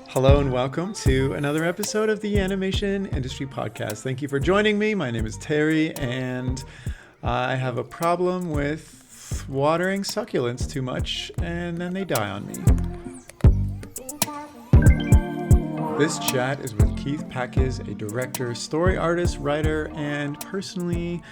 Hello and welcome to another episode of the Animation Industry Podcast. Thank you for joining me. My name is Terry, and I have a problem with watering succulents too much, and then they die on me. This chat is with Keith Pakiz, a director, story artist, writer, and personally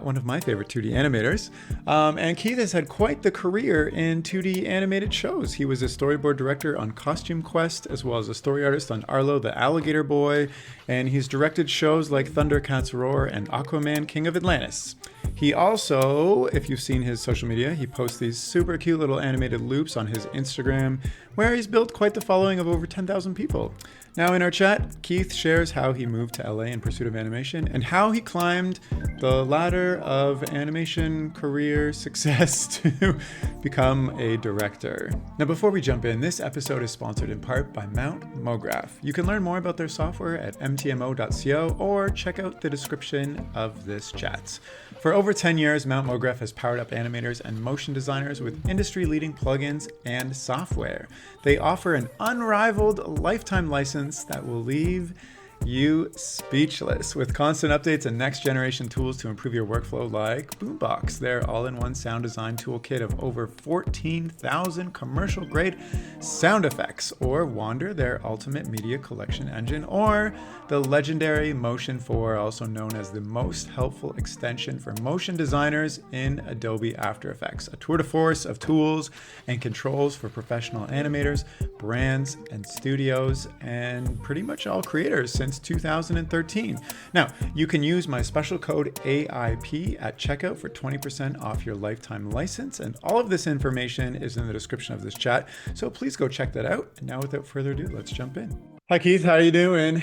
one of my favorite 2D animators. And Keith has had quite the career in 2D animated shows. He was a storyboard director on Costume Quest, as well as a story artist on Arlo the Alligator Boy, and he's directed shows like ThunderCats Roar and Aquaman, King of Atlantis. He also, if you've seen his social media, he posts these super cute little animated loops on his Instagram, where he's built quite the following of over 10,000 people. Now in our chat, Keith shares how he moved to LA in pursuit of animation and how he climbed the ladder of animation career success to become a director. Now before we jump in, this episode is sponsored in part by Mograph. You can learn more about their software at mtmo.co or check out the description of this chat. For over 10 years, Mograph has powered up animators and motion designers with industry-leading plugins and software. They offer an unrivaled lifetime license that will leave you speechless with constant updates and next generation tools to improve your workflow like Boombox, their all-in-one sound design toolkit of over 14,000 commercial grade sound effects, or Wander, their ultimate media collection engine, or the legendary Motion 4, also known as the most helpful extension for motion designers in Adobe After Effects, a tour de force of tools and controls for professional animators, brands, and studios, and pretty much all creators since 2013. Now, you can use my special code AIP at checkout for 20% off your lifetime license, and all of this information is in the description of this chat, so please go check that out. And now, without further ado, let's jump in. Hi, Keith. How are you doing?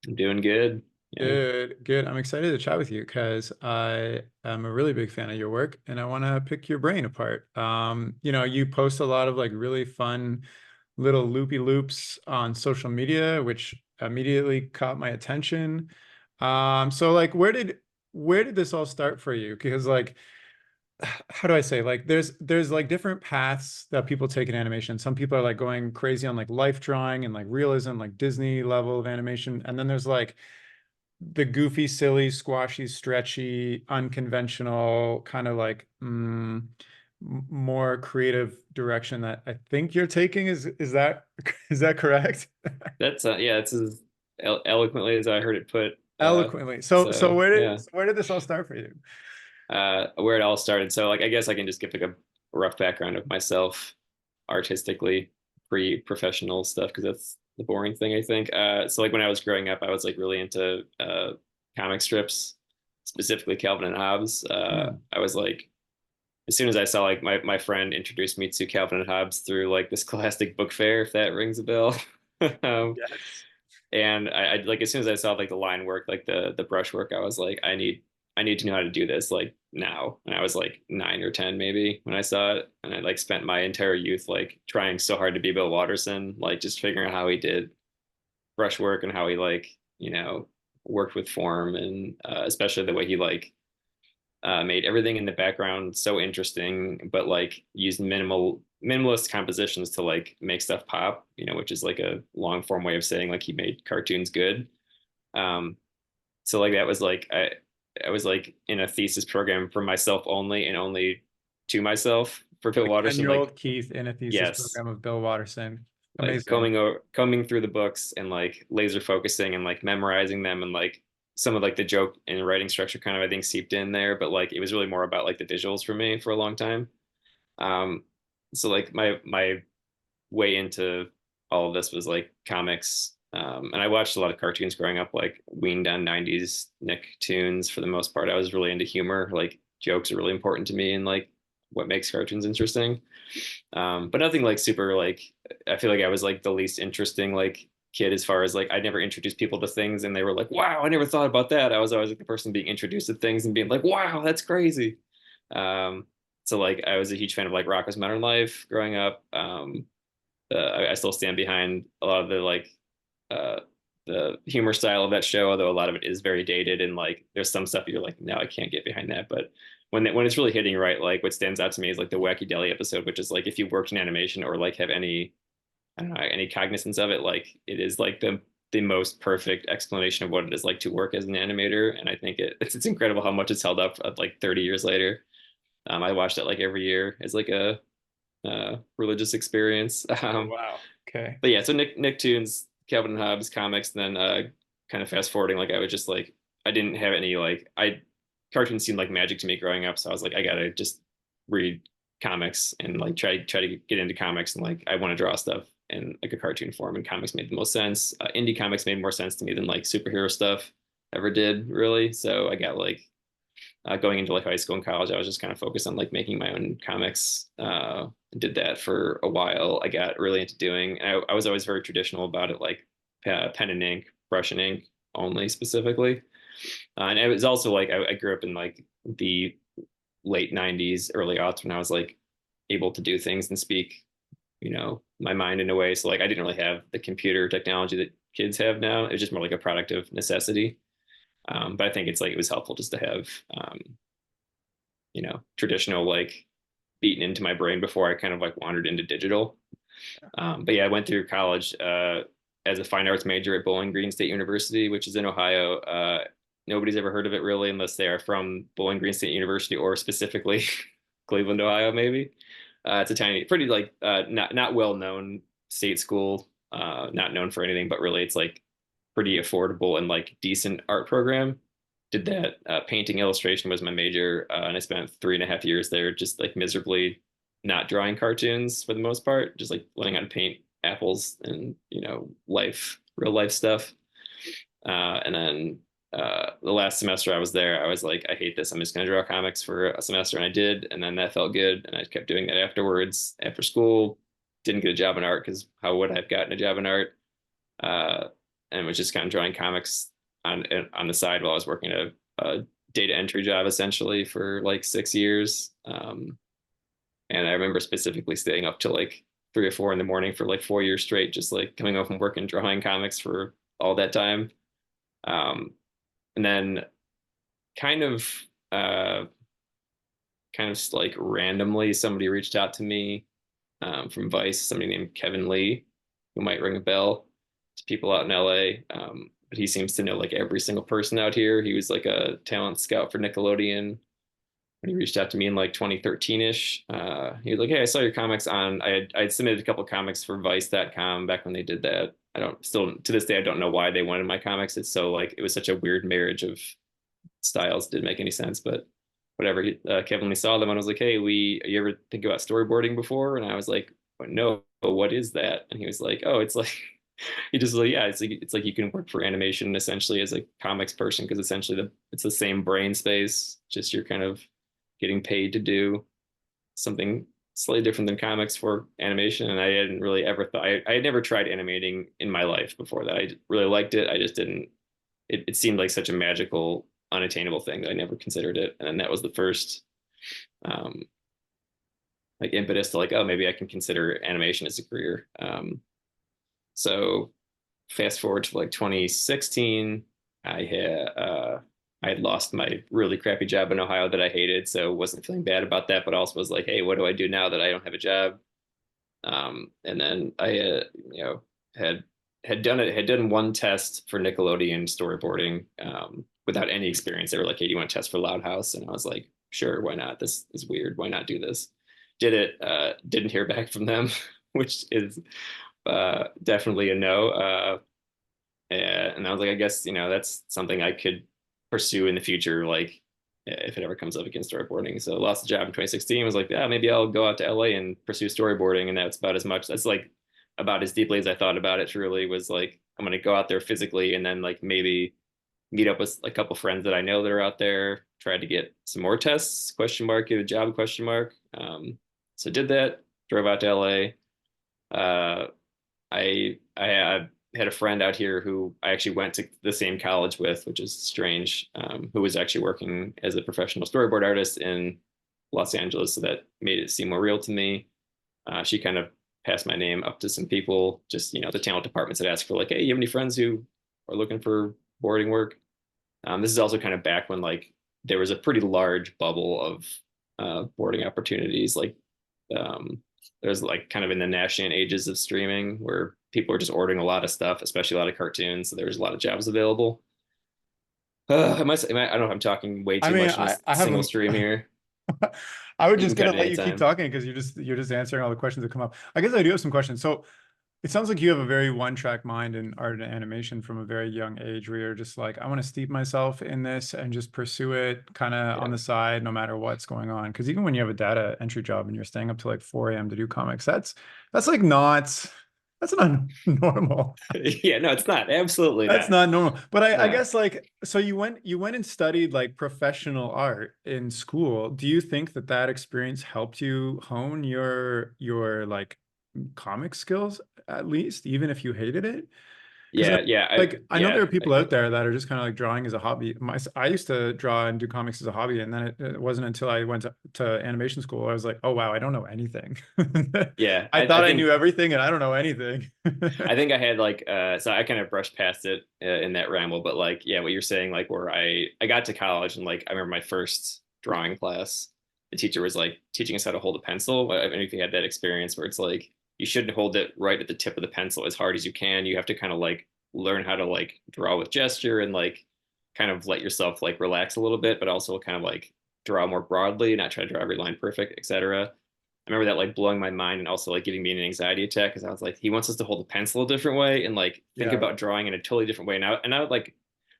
I'm doing good. Yeah. Good. I'm excited to chat with you because I am a really big fan of your work, and I want to pick your brain apart. You post a lot of like really fun little loopy loops on social media, which immediately caught my attention. So like where did this all start for you? Because like, how do I say, like there's like different paths that people take in animation. Some people are like going crazy on like life drawing and like realism, like Disney level of animation. And then there's like the goofy, silly, squashy, stretchy, unconventional kind of like more creative direction that I think you're taking. Is that correct? That's it's as eloquently as I heard it put. Eloquently. So where did this all start for you? Where it all started. So like I guess I can just give like a rough background of myself artistically, pre-professional stuff, because that's the boring thing, I think. So like when I was growing up, I was like really into comic strips, specifically Calvin and Hobbes. I was like, as soon as I saw like my friend introduced me to Calvin and Hobbes through like this Scholastic Book Fair, if that rings a bell. Yes. And I like as soon as I saw like the line work, like the brush work, I was like, I need to know how to do this like now. And I was like 9 or 10 maybe when I saw it, and I like spent my entire youth like trying so hard to be Bill Watterson, like just figuring out how he did brush work and how he like worked with form, and especially the way he like made everything in the background so interesting, but like used minimalist compositions to like make stuff pop, which is like a long form way of saying like he made cartoons good. So like that was like I was like in a thesis program for myself only, and only to myself, for Bill Watterson. 10-year-old Keith in a thesis program of Bill Watterson. Amazing. Like combing through the books and like laser focusing and like memorizing them, and like some of like the joke and writing structure kind of I think seeped in there, but like it was really more about like the visuals for me for a long time. So like my way into all of this was like comics, and I watched a lot of cartoons growing up, like weaned on 90s Nicktoons for the most part. I was really into humor, like jokes are really important to me and like what makes cartoons interesting, but nothing like super like, I feel like I was like the least interesting like kid as far as like I never introduced people to things and they were like, wow, I never thought about that. I was always like the person being introduced to things and being like, wow, that's crazy. So like I was a huge fan of like Rocko's Modern Life growing up. I still stand behind a lot of the like the humor style of that show, although a lot of it is very dated and like there's some stuff you're like, no, I can't get behind that. But when it's really hitting right, like what stands out to me is like the Wacky Deli episode, which is like if you worked in animation or like have any, I don't know, any cognizance of it, like it is like the most perfect explanation of what it is like to work as an animator. And I think it's incredible how much it's held up like 30 years later. I watched it like every year as like a religious experience. Oh, wow. Okay. But yeah, so Nicktoons, Calvin and Hobbes comics, and then kind of fast forwarding, like I was just like I didn't have any like I cartoons seemed like magic to me growing up, so I was like I gotta just read comics and like try to get into comics, and like I want to draw stuff in like a cartoon form, and comics made the most sense. Indie comics made more sense to me than like superhero stuff ever did really. So I got like going into like high school and college, I was just kind of focused on like making my own comics. Did that for a while. I got really into doing. I was always very traditional about it, like pen and ink, brush and ink only specifically. And it was also like I grew up in like the late '90s, early aughts when I was like able to do things and speak, my mind in a way. So like I didn't really have the computer technology that kids have now. It was just more like a product of necessity. But I think it's like it was helpful just to have traditional like beaten into my brain before I kind of like wandered into digital. But yeah, I went through college as a fine arts major at Bowling Green State University, which is in Ohio. Nobody's ever heard of it really unless they are from Bowling Green State University or specifically Cleveland, Ohio, maybe. It's a tiny, pretty like not well known state school, not known for anything, but really it's like pretty affordable and like decent art program. Did that. Painting illustration was my major, and I spent 3.5 years there, just like miserably not drawing cartoons for the most part, just like learning how to paint apples and real life stuff. And then the last semester I was there, I was like, I hate this. I'm just gonna draw comics for a semester, and I did, and then that felt good, and I kept doing that afterwards. After school, didn't get a job in art because how would I have gotten a job in art? And was just kind of drawing comics on the side while I was working a data entry job essentially for like 6 years. And I remember specifically staying up till like 3 or 4 in the morning for like 4 years straight, just like coming home from work and drawing comics for all that time. And then kind of uh, like randomly somebody reached out to me from Vice, somebody named Kevin Lee, who might ring a bell to people out in LA. But he seems to know like every single person out here. He was like a talent scout for Nickelodeon. When he reached out to me in like 2013-ish, he was like, "Hey, I saw your comics on." I had submitted a couple comics for Vice.com back when they did that. I don't still to this day I don't know why they wanted my comics. It's so like it was such a weird marriage of styles. Didn't make any sense, but whatever. Kevin Lee saw them and I was like, "Hey, you ever think about storyboarding before?" And I was like, "No, what is that?" And he was like, "Oh, it's like." He just like, yeah, it's like you can work for animation essentially as a comics person because essentially it's the same brain space, just you're kind of getting paid to do something slightly different than comics for animation. And I hadn't really ever thought I had never tried animating in my life before that. I really liked it. I just didn't. It seemed like such a magical, unattainable thing that I never considered it. And that was the first like impetus to like, oh, maybe I can consider animation as a career. So fast forward to like 2016, I had lost my really crappy job in Ohio that I hated, so wasn't feeling bad about that, but also was like, hey, what do I do now that I don't have a job? And then I had done one test for Nickelodeon storyboarding without any experience. They were like, hey, do you want to test for Loud House? And I was like, sure, why not? This is weird. Why not do this? Did it, didn't hear back from them, which is definitely a no. And I was like, I guess, that's something I could pursue in the future, like if it ever comes up against storyboarding. So I lost the job in 2016, was like, yeah, maybe I'll go out to LA and pursue storyboarding. And that's about as much, that's like about as deeply as I thought about it truly was like, I'm going to go out there physically and then like maybe meet up with a couple friends that I know that are out there, try to get some more tests, question mark, get a job, question mark. So did that, drove out to LA. I had a friend out here who I actually went to the same college with, which is strange, who was actually working as a professional storyboard artist in Los Angeles. So that made it seem more real to me. She kind of passed my name up to some people, just, the talent departments had asked for like, hey, you have any friends who are looking for boarding work? This is also kind of back when like there was a pretty large bubble of boarding opportunities. Like there's like kind of in the nascent ages of streaming where people were just ordering a lot of stuff, especially a lot of cartoons. So there was a lot of jobs available. I don't know if I'm talking way I too mean, much in a I single haven't. stream here. I was You just can cut gonna it let you keep anytime. talking because you're just answering all the questions that come up. I guess I do have some questions. So it sounds like you have a very one-track mind in art and animation from a very young age, where you're just like, I want to steep myself in this and just pursue it kind of on Yeah. the side, no matter what's going on. Because even when you have a data entry job and you're staying up to like 4 a.m. to do comics, that's like not that's not normal. Yeah, no, it's not. Absolutely That's not. not normal. But I No. guess like so you went and studied like professional art in school. Do you think that that experience helped you hone your like comic skills at least, even if you hated it? Because Yeah, yeah, I know there are I people get out that. there that are just kind of like drawing as a hobby. I used to draw and do comics as a hobby, and then it wasn't until I went to animation school I was like, oh wow, I don't know anything. Yeah, I I thought I knew think everything, and I don't know anything. I had like so I kind of brushed past it in that ramble, but like yeah, what you're saying, like where I got to college and like I remember my first drawing class, the teacher was like teaching us how to hold a pencil. I don't know if you had that experience where it's like you shouldn't hold it right at the tip of the pencil as hard as you can. You have to kind of like learn how to like draw with gesture and like kind of let yourself like relax a little bit, but also kind of like draw more broadly, not try to draw every line perfect, etc. I remember that like blowing my mind and also like giving me an anxiety attack because I was like, he wants us to hold a pencil a different way and like think Yeah. about drawing in a totally different way. And I would like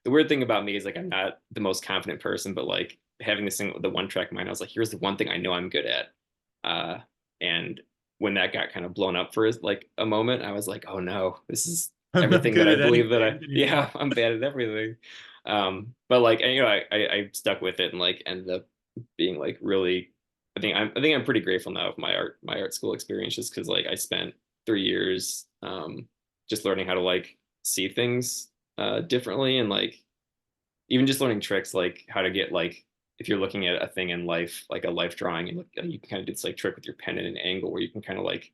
the weird thing about me is like I'm not the most confident person, but like having this thing with the one track mind, I was like, here's the one thing I know I'm good at. Uh, and when that got kind of blown up for like a moment, I was like, oh no, this is I'm not everything good that I at believe that anything yeah, anymore. I'm bad at everything. But like, and, you know, I stuck with it and like ended up being like really I think I'm pretty grateful now of my art school experience just because like I spent 3 years just learning how to like see things differently and like even just learning tricks like how to get like if you're looking at a thing in life like a life drawing and you can kind of do this like trick with your pen at an angle where you can kind of like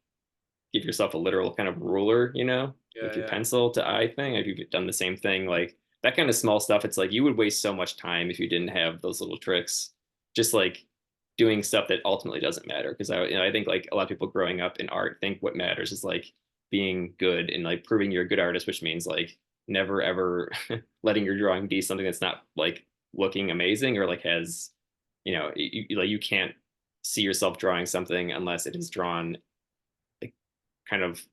give yourself a literal kind of ruler, you know, Yeah, with your yeah. pencil to eye thing. If you've done the same thing, like that kind of small stuff, it's like you would waste so much time if you didn't have those little tricks. Just like doing stuff that ultimately doesn't matter. Because I think like a lot of people growing up in art think what matters is like being good and like proving you're a good artist, which means like never ever letting your drawing be something that's not like looking amazing or like has, you know, like you can't see yourself drawing something unless it is drawn like kind of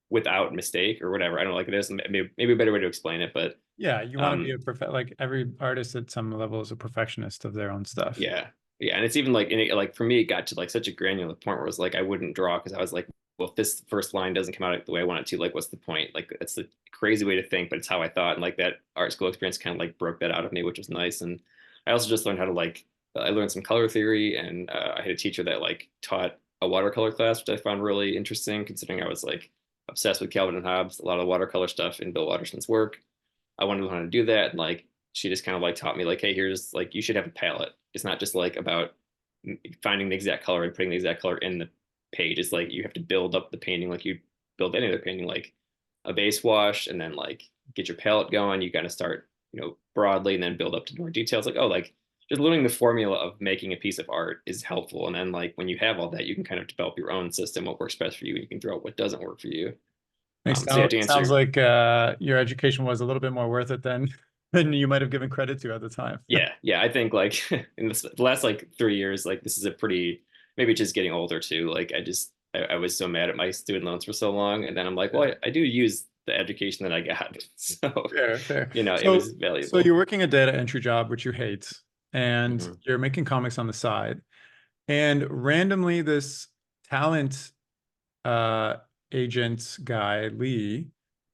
without mistake or whatever. I don't know, like there's maybe a better way to explain it, but Yeah, you want to be um a like every artist at some level is a perfectionist of their own stuff. yeah. Yeah. And it's even like like for me it got to like such a granular point where it was like I wouldn't draw because I was like, well, if this first line doesn't come out the way I want it to, like what's the point? Like it's a crazy way to think, but it's how I thought. And like that art school experience kind of like broke that out of me, which was nice. And I also just learned how to like I learned some color theory and I had a teacher that like taught a watercolor class, which I found really interesting considering I was like obsessed with Calvin and Hobbes, a lot of watercolor stuff in Bill Watterson's work. I wanted to learn how to do that. And like she just kind of like taught me like, hey, here's like you should have a palette. It's not just like about finding the exact color and putting the exact color in the page. It's like you have to build up the painting like you build any other painting, like a base wash, and then like get your palette going. You kind of start, you know, broadly and then build up to more details. Like, oh, like just learning the formula of making a piece of art is helpful. And then like when you have all that, you can kind of develop your own system, what works best for you, and you can draw what doesn't work for you. So yeah, to Sounds answer, like your education was a little bit more worth it than than you might have given credit to at the time. yeah, yeah, I think like in the last like 3 years, like this is a pretty maybe just getting older too. Like I was so mad at my student loans for so long, and then I'm like, well, Yeah. I do use the education that I got, so Fair, fair. you know, it So was so you're valuable. working a data entry job, which you hate, and Hmm. you're making comics on the side, and randomly this talent uh agent guy, Lee,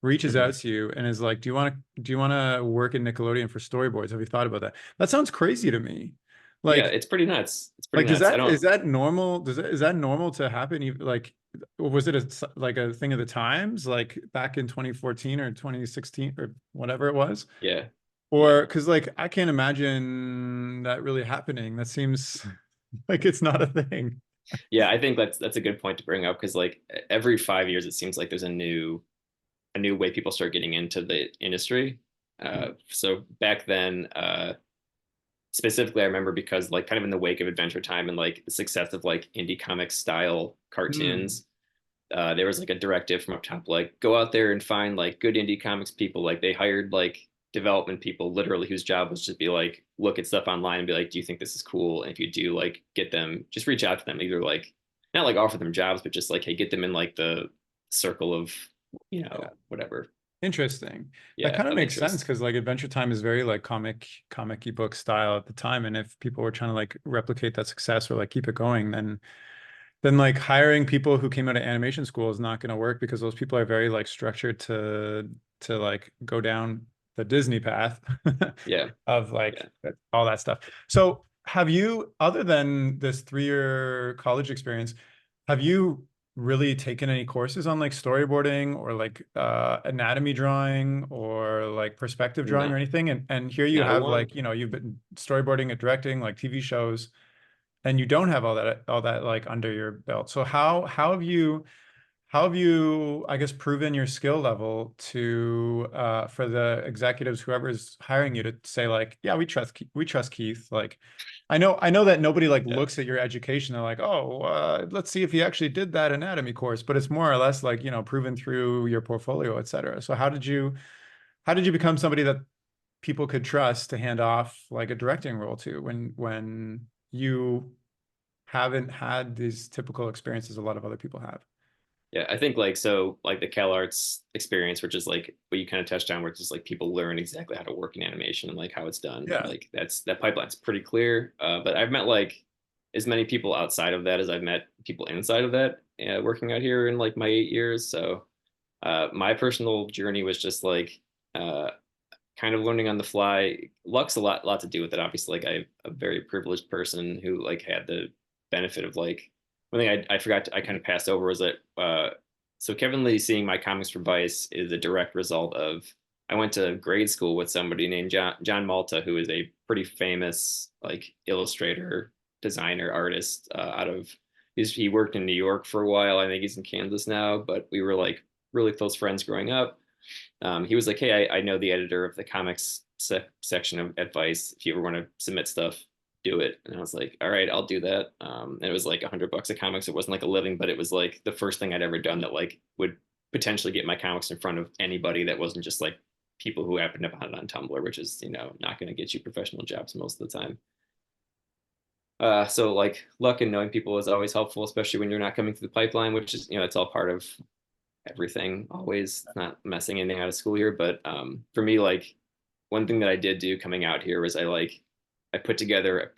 reaches Hmm. out to you and is like, do you want to work at Nickelodeon for storyboards? Have you thought about that? That sounds crazy to me. Yeah, Like it's pretty nuts. It's pretty Like, nuts. I don't. is that normal? Is that normal to happen? Like, was it like a thing of the times, like back in 2014 or 2016 or whatever it was? Yeah, Or yeah, because like I can't imagine that really happening. That seems like it's not a thing. yeah. I think that's a good point to bring up because like every 5 years, it seems like there's a new way people start getting into the industry. So back then, specifically I remember because like kind of in the wake of Adventure Time and like the success of like indie comic style Hmm. cartoons, there was like a directive from up top, like go out there and find like good indie comics people. Like they hired like development people literally whose job was just be like look at stuff online and be like, do you think this is cool? And if you do, like get them, just reach out to them, either like not like offer them jobs, but just like hey, get them in like the circle of Yeah. whatever, Interesting. That yeah, kind of of makes sense interest. because like Adventure Time is very like comic book style at the time. And if people were trying to like replicate that success or like keep it going, then like hiring people who came out of animation school is not going to work because those people are very like structured to like go down the Disney path Yeah, of like yeah, all that stuff. So have you, other than this 3-year college experience, have you really taken any courses on like storyboarding or like anatomy drawing or like perspective drawing or no, anything? And here you not a have one. like, you've been storyboarding and directing like TV shows and you don't have all that like under your belt. So how have you, I guess, proven your skill level to for the executives, whoever's hiring you, to say like, yeah, we trust Keith. Like, I know that nobody like Yeah. looks at your education. They're like, oh, let's see if he actually did that anatomy course. But it's more or less like, proven through your portfolio, et cetera. So how did you become somebody that people could trust to hand off like a directing role to when you haven't had these typical experiences a lot of other people have? Yeah, I think like so like the CalArts experience, which is like what you kind of touched on, where it's just like people learn exactly how to work in animation and like how it's done. Yeah. Like that pipeline's pretty clear. But I've met like as many people outside of that as I've met people inside of that working out here in like my 8 years. So my personal journey was just like uh, kind of learning on the fly. Luck's a lot to do with it. Obviously, like I'm a very privileged person who like had the benefit of like one thing I forgot I kind of passed over was that so Kevin Lee seeing my comics for Vice is a direct result of I went to grade school with somebody named John Malta, who is a pretty famous like illustrator, designer, artist out of he worked in New York for a while. I think he's in Kansas now, but we were like really close friends growing up. He was like, "Hey, I know the editor of the comics section of Advice. If you ever want to submit stuff, do it." And I was like, "All right, I'll do that." And it was like $100 a comics. It wasn't like a living, but it was like the first thing I'd ever done that like would potentially get my comics in front of anybody that wasn't just like people who happened to find it on Tumblr, which is not going to get you professional jobs most of the time. So like luck and knowing people is always helpful, especially when you're not coming through the pipeline, which is it's all part of everything, always not messing anything out of school here. But for me, like one thing that I did do coming out here was I put together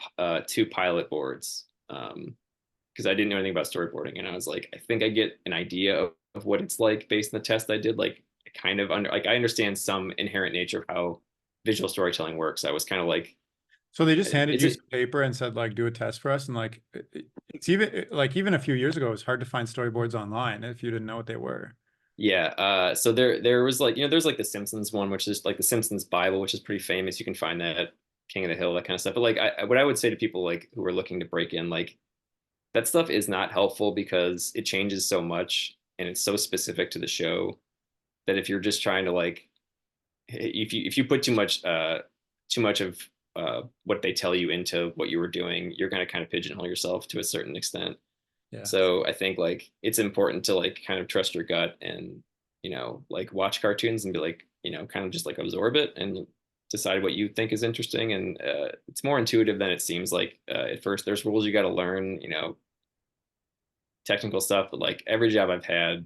two pilot boards because I didn't know anything about storyboarding, and I was like, I think I get an idea of what it's like based on the test I did. Like kind of under like I understand some inherent nature of how visual storytelling works. I was kind of like, So they just handed is you it? some paper and said like do a test for us and like it's even a few years ago it was hard to find storyboards online if you didn't know what they were. Yeah. So there was like there's like the Simpsons one, which is like the Simpsons Bible, which is pretty famous. You can find that King of the Hill, that kind of stuff. But like what I would say to people like who are looking to break in, like that stuff is not helpful because it changes so much and it's so specific to the show that if you're just trying to like if you put too much of what they tell you into what you were doing, you're gonna kind of pigeonhole yourself to a certain extent. Yeah. So I think like it's important to like kind of trust your gut and like watch cartoons and be like kind of just like absorb it and decide what you think is interesting. And it's more intuitive than it seems like at first. There's rules you got to learn, technical stuff, but like every job I've had,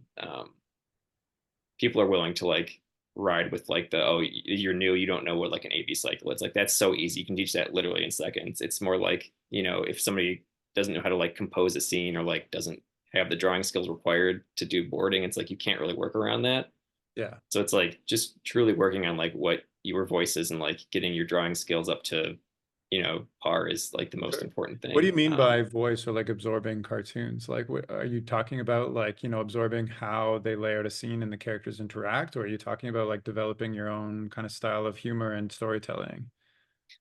people are willing to like ride with like the oh you're new, you don't know what like an AB cycle is. Like that's so easy, you can teach that literally in seconds. It's more like if somebody doesn't know how to like compose a scene or like doesn't have the drawing skills required to do boarding, it's like you can't really work around that. Yeah. So it's like just truly working on like what your voice is and like getting your drawing skills up to par is like the most Sure. important What do you thing. mean by voice or like absorbing cartoons? Like, what, are you talking about like, absorbing how they lay out a scene and the characters interact, or are you talking about like developing your own kind of style of humor and storytelling?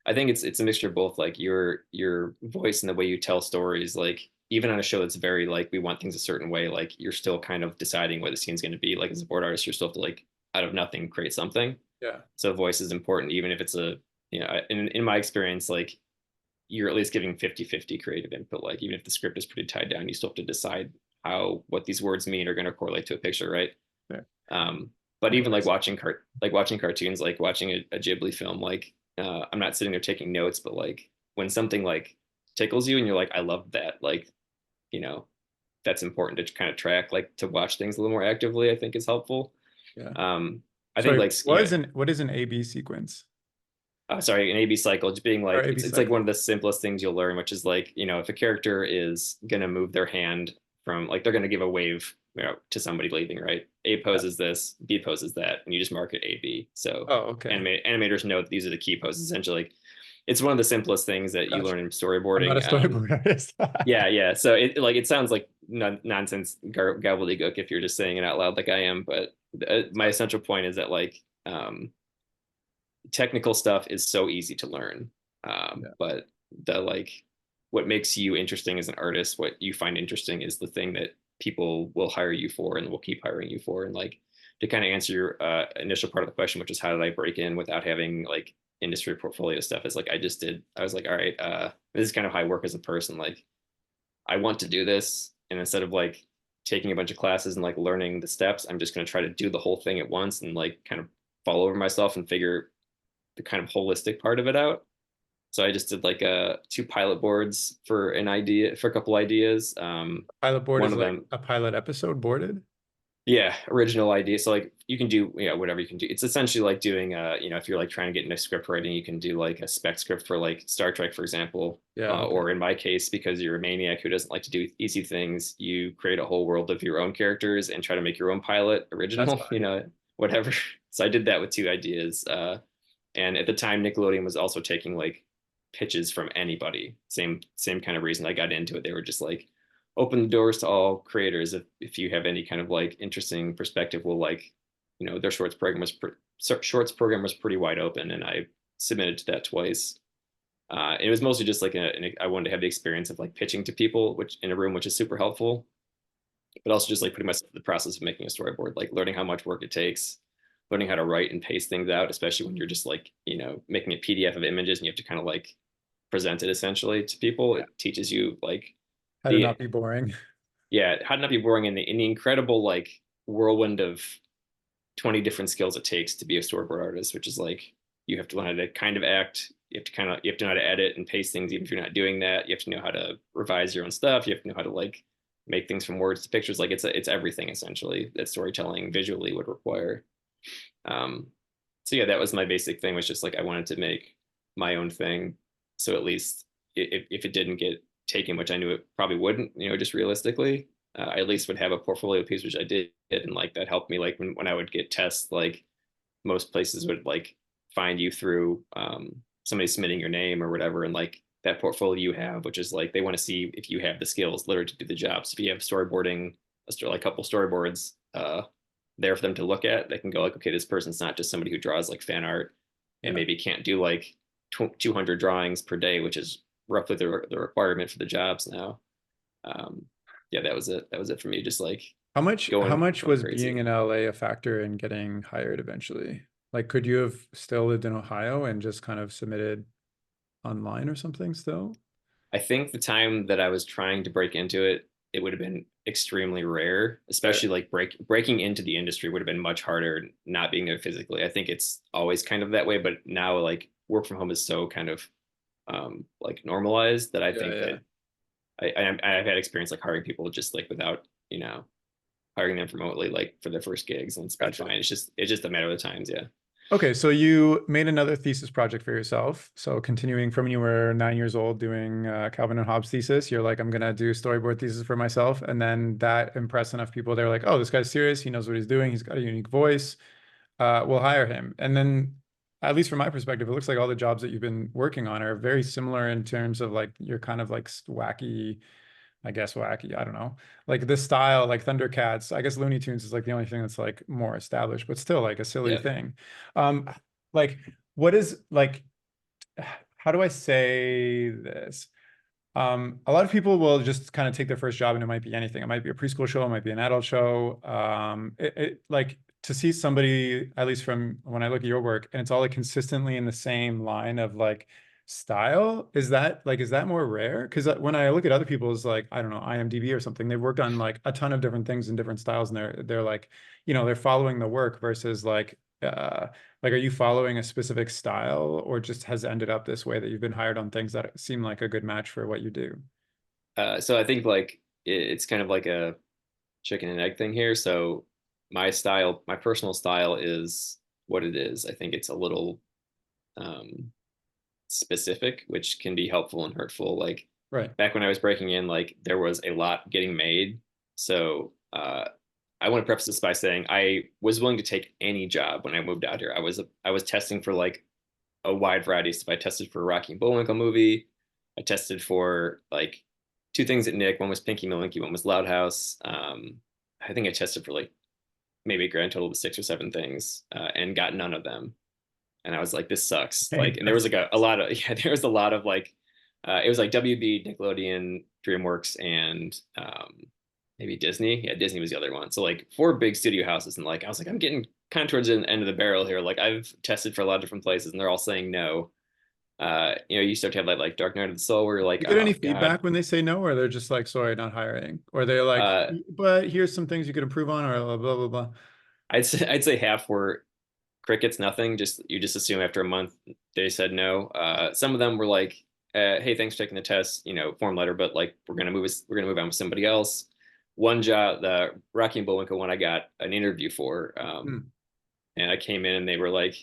I think it's a mixture of both, like your voice and the way you tell stories. Like even on a show that's very like we want things a certain way, like you're still kind of deciding what the scene's going to be. Like as a board artist, you're still have to like out of nothing create something. Yeah. So voice is important, even if it's a in my experience, like you're at least giving 50-50 creative input. Like even if the script is pretty tied down, you still have to decide how what these words mean are going to correlate to a picture, right? Yeah. But even like Anyways. watching cartoons, like watching a Ghibli film, like I'm not sitting there taking notes, but like when something like tickles you and you're like, I love that, like, you know, that's important to kind of track, like to watch things a little more actively, I think is helpful. Yeah. Um, I think Sorry, like, yeah, what is an AB sequence sorry, an A/B cycle, just being or like AB it's like one cycle? of the simplest things you'll learn, which is like, if a character is gonna move their hand from like they're gonna give a wave, to somebody leaving, right? A Yeah. poses this, B poses that, and you just mark it A/B. So Oh, okay. animators know that these are the key poses. Essentially, like, it's one of the simplest things that you Gotcha. learn in I'm not a storyboarding. storyboard artist. Yeah, yeah. So it sounds like nonsense gobbledygook if you're just saying it out loud like I am, but my Sorry. essential point is that like technical stuff is so easy to learn, Yeah. but the like what makes you interesting as an artist, what you find interesting is the thing that people will hire you for and will keep hiring you for. And like to kind of answer your initial part of the question, which is how did I break in without having like industry portfolio stuff, is like I was like, all right, this is kind of how I work as a person. Like I want to do this, and instead of like taking a bunch of classes and like learning the steps, I'm just going to try to do the whole thing at once and like kind of fall over myself and figure the kind of holistic part of it out. So I just did like two pilot boards for an idea, for a couple ideas. Pilot board One is of like them, a pilot episode boarded. yeah, original idea. So like you can do, whatever you can do. It's essentially like doing if you're like trying to get into script writing, you can do like a spec script for like Star Trek, for example. Yeah. Okay. Or in my case, because you're a maniac who doesn't like to do easy things, you create a whole world of your own characters and try to make your own pilot That's original, fine. whatever. So I did that with two ideas. And at the time, Nickelodeon was also taking like pitches from anybody. Same kind of reason I got into it. They were just like, open the doors to all creators. If you have any kind of like interesting perspective, we'll like, their shorts program was pretty wide open, and I submitted to that twice. It was mostly just like I wanted to have the experience of like pitching to people, which in a room, which is super helpful, but also just like putting myself through the process of making a storyboard, like learning how much work it takes, learning how to write and paste things out, especially when you're just like, making a PDF of images and you have to kind of like present it essentially to people. Yeah. It teaches you like How to the not be boring. yeah, how to not be boring in the incredible like whirlwind of 20 different skills it takes to be a storyboard artist, which is like you have to learn how to kind of act, you have to know how to edit and paste things even if you're not doing that. You have to know how to revise your own stuff. You have to know how to like make things from words to pictures. Like it's everything essentially that storytelling visually would require. Um, so yeah, that was my basic thing, was just like I wanted to make my own thing. So at least if it didn't get taken, which I knew it probably wouldn't, just realistically, I at least would have a portfolio piece, which I did. And like that helped me like when I would get tests, like most places would like find you through somebody submitting your name or whatever. And like that portfolio you have, which is like they want to see if you have the skills literally to do the job. So if you have storyboarding, like a couple storyboards, there for them to look at, they can go like, okay, this person's not just somebody who draws like fan art and Yeah. maybe can't do like 200 drawings per day, which is roughly the requirement for the jobs now. Um, yeah, that was it for me. Just like How going much going was being crazy. in LA a factor in getting hired eventually? Like, could you have still lived in Ohio and just kind of submitted online or something still? I think the time that I was trying to break into it, it would have been extremely rare, Right. especially like breaking into the industry would have been much harder not being there physically. I think it's always kind of that way, but now like work from home is so kind of like normalized that I Yeah, think yeah. that I've had experience like hiring people just like without, hiring them remotely like for their first gigs, and it's been Gotcha. fine. It's just a matter of the times, yeah. Okay, so you made another thesis project for yourself. So continuing from when you were 9 years old doing Calvin and Hobbes thesis, you're like, I'm gonna do storyboard thesis for myself, and then that impressed enough people. They're like, oh, this guy's serious. He knows what he's doing. He's got a unique voice. We'll hire him. And then, at least from my perspective, it looks like all the jobs that you've been working on are very similar in terms of like you're kind of like wacky, I guess wacky. I don't know. Like this style, like Thundercats. I guess Looney Tunes is like the only thing that's like more established, but still like a silly Yeah. thing. Um, like what is like, how do I say this? A lot of people will just kind of take their first job and it might be anything. It might be a preschool show, it might be an adult show. Like to see somebody, at least from when I look at your work, and it's all like consistently in the same line of like style, is that more rare? Because when I look at other people's, like, I don't know, IMDb or something, they've worked on like a ton of different things in different styles, and they're like, they're following the work versus like, are you following a specific style, or just has ended up this way that you've been hired on things that seem like a good match for what you do? So I think like it's kind of like a chicken and egg thing here. So my style, my personal style is what it is. I think it's a little um, specific, which can be helpful and hurtful. Like Right. back when I was breaking in, like there was a lot getting made. So I want to preface this by saying I was willing to take any job when I moved out here. I was testing for like a wide variety of stuff. I tested for a Rocky and Bullwinkle movie. I tested for like two things at Nick. One was Pinky Malinky. One was Loud House. I think I tested for like maybe a grand total of 6 or 7 things and got none of them. And I was like, this sucks. Hey, Like, and there was that's like a lot of yeah, there was a lot of like it was like WB, Nickelodeon, DreamWorks, and maybe Disney. Yeah, Disney was the other one. So like 4 big studio houses, and like I was like, I'm getting kind of towards the end of the barrel here. Like I've tested for a lot of different places, and they're all saying no. You start to have like Dark Night of the Soul, where you're like, you get any oh god. feedback when they say no, or they're just like, sorry, not hiring, or they're like, Uh, but here's some things you could improve on, or blah blah blah. I'd say half were crickets, nothing. Just you just assume after a month they said no. Some of them were like, hey, thanks for taking the test, form letter, but like we're gonna move on with somebody else. One job, the Rocky and Bullwinkle one, I got an interview for, Hmm. and I came in and they were like,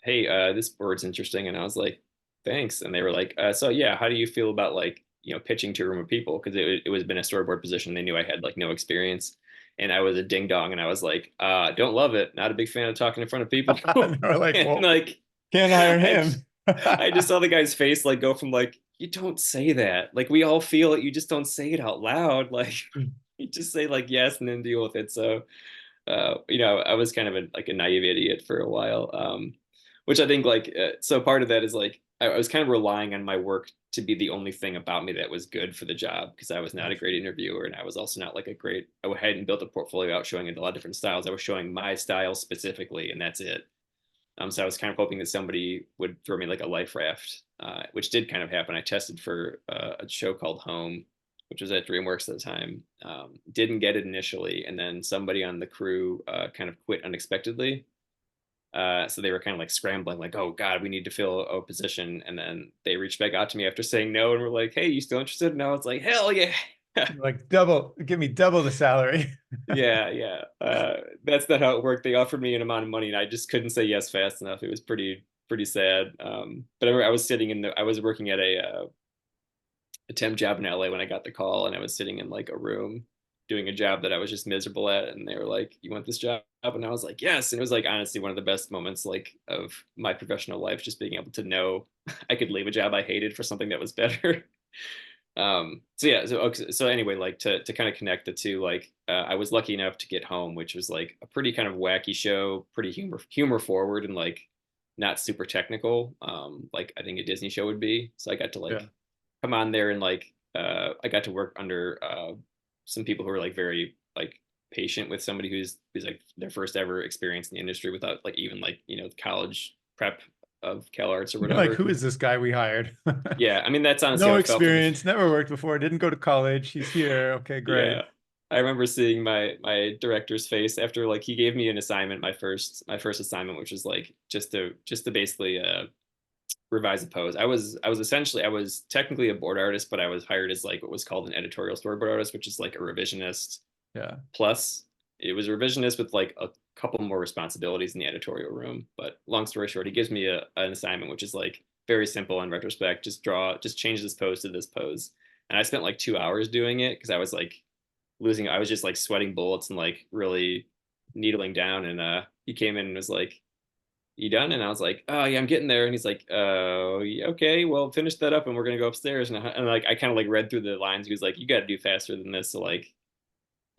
hey, this board's interesting, and I was like, thanks, and they were like, so yeah, how do you feel about like pitching to a room of people, because it was been a storyboard position, they knew I had like no experience. And I was a ding dong, and I was like, don't love it. Not a big fan of talking in front of people. They're like, And well, like, can't hire I him. I just saw the guy's face like go from like, you don't say that. Like we all feel it. You just don't say it out loud. Like you just say like yes and then deal with it. So I was kind of like a naive idiot for a while. Which I think like so part of that is like I was kind of relying on my work to be the only thing about me that was good for the job, because I was not a Gotcha. great interviewer, and I was also not like I hadn't built a portfolio out showing it a lot of different styles. I was showing my style specifically, and that's it. So I was kind of hoping that somebody would throw me like a life raft, which did kind of happen. I tested for a show called Home, which was at DreamWorks at the time. Didn't get it initially, and then somebody on the crew kind of quit unexpectedly. So they were kind of like scrambling, like, "Oh God, we need to fill a position." And then they reached back out to me after saying no, and were like, "Hey, you still interested?" And I was like, "Hell yeah!" Like give me double the salary. Yeah, yeah. That's not how it worked. They offered me an amount of money, and I just couldn't say yes fast enough. It was pretty sad. But I was sitting I was working at a temp job in LA when I got the call, and I was sitting in like a room doing a job that I was just miserable at, and they were like, "You want this job?" And I was like, "Yes." And it was like honestly one of the best moments like of my professional life, just being able to know I could leave a job I hated for something that was better. So yeah, so okay, so anyway, like to kind of connect the two, like I was lucky enough to get Home, which was like a pretty kind of wacky show, pretty humor forward, and like not super technical, like I think a Disney show would be. So I got to Yeah. like come on there, and like I got to work under some people who were like very like patient with somebody who's like their first ever experience in the industry without like even like college prep of CalArts or You're like, whatever. who is this guy we hired? Yeah, I mean that's honestly No how it felt for the experience, never worked before, didn't go to college. He's here. Okay, great. yeah. I remember seeing my director's face after like he gave me an assignment, my first assignment, which was like just to basically revise a pose. I was technically a board artist, but I was hired as like what was called an editorial storyboard artist, which is like a revisionist Yeah. plus. It was a revisionist with like a couple more responsibilities in the editorial room. But long story short, he gives me an assignment which is like very simple in retrospect. Just change this pose to this pose. And I spent like 2 hours doing it because I was like I was just like sweating bullets and like really needling down. And he came in and was like, you done? And I was like, oh yeah, I'm getting there. And he's like, oh yeah, okay, well finish that up and we're gonna go upstairs. And like I kind of like read through the lines. He was like, you got to do faster than this. So like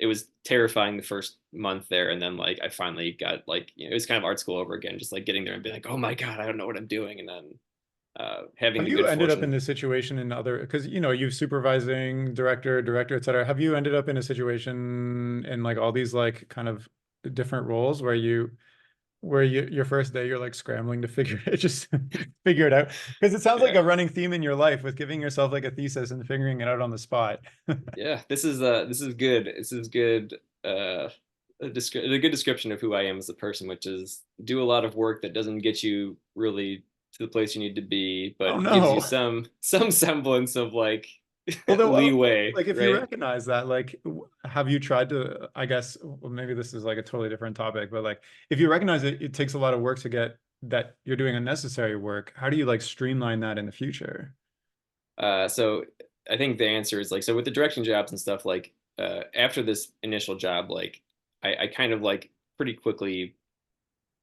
it was terrifying the first month there, and then like I finally got like it was kind of art school over again, just like getting there and being like, oh my god, I don't know what I'm doing. And then having Have the you good ended up fortune. in this situation in other, because you're supervising director, et cetera. Have you ended up in a situation in like all these like kind of different roles where where your first day you're like scrambling to figure it, just figure it out? Because it sounds like Yeah. a running theme in your life with giving yourself like a thesis and figuring it out on the spot. Yeah, this is good. This is good. A good description of who I am as a person, which is do a lot of work that doesn't get you really to the place you need to be, Oh but gives you no. some semblance of like Well, then, leeway, like if you right? recognize that, like, have you tried to, I guess, well, maybe this is like a totally different topic, but like if you recognize it takes a lot of work to get that you're doing unnecessary work, how do you like streamline that in the future? So I think the answer is like so with the direction jobs and stuff. Like after this initial job, like I kind of like pretty quickly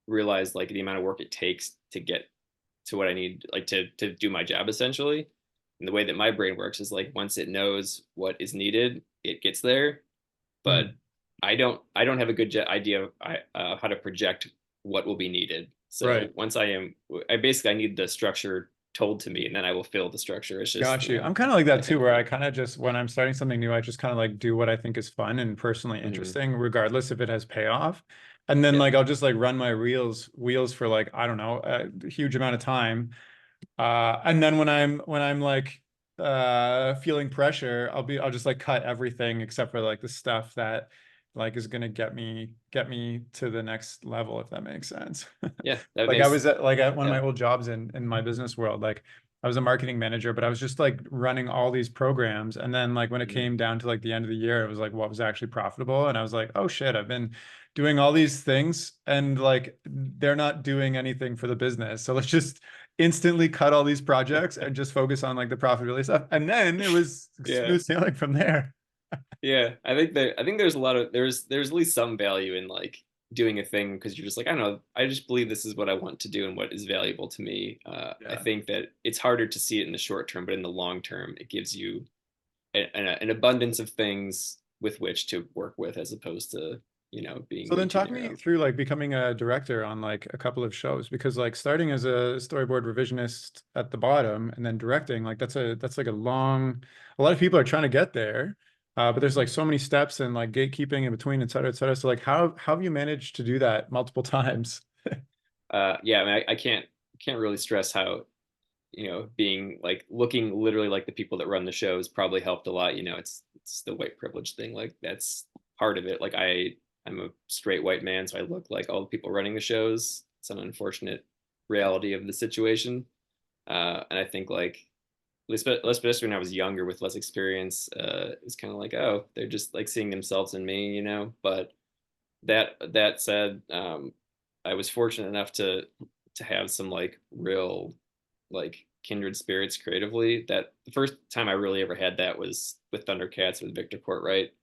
realized like the amount of work it takes to get to what I need, like to do my job essentially. And the way that my brain works is like once it knows what is needed, it gets there. But Hmm. I don't have a good idea of how to project what will be needed. So Right. once I basically I need the structure told to me, and then I will fill the structure. It's just Got you. I'm kind of like I that too, think where I like kind of just, when I'm starting something new, I just kind of like do what I think is fun and personally mhm, interesting, regardless if it has payoff. And then yeah like I'll just like run my wheels for like, I don't know, a huge amount of time. And then when I'm like feeling pressure, I'll just like cut everything except for like the stuff that like is gonna get me to the next level, if that makes sense. yeah that Like I makes was at one of yeah my old jobs in my business world, like I was a marketing manager, but I was just like running all these programs. And then like when it mhm, came down to like the end of the year, it was like what was actually profitable. And I was like, oh shit, I've been doing all these things and like they're not doing anything for the business. So let's just instantly cut all these projects and just focus on like the profitability stuff. And then it was yeah. smooth sailing from there. Yeah, I think there's a lot of there's at least some value in like doing a thing because you're just like I don't know I just believe this is what I want to do and what is valuable to me. I Yeah. think that it's harder to see it in the short term, but in the long term, it gives you an abundance of things with which to work with as opposed to being So way then too talk me narrow. through like becoming a director on like a couple of shows, because like starting as a storyboard revisionist at the bottom and then directing, like that's like a lot of people are trying to get there. But there's like so many steps and like gatekeeping in between, et cetera, et cetera. So like how have you managed to do that multiple times? Yeah, I mean, I can't really stress how being like looking literally like the people that run the shows probably helped a lot. It's the white privilege thing. Like that's part of it. Like I'm a straight white man, so I look like all the people running the shows. It's an unfortunate reality of the situation. And I think like especially when I was younger with less experience, it's kind of like, oh, they're just like seeing themselves in me. But that said, I was fortunate enough to have some like real like kindred spirits creatively. That the first time I really ever had that was with ThunderCats with Victor Courtwright.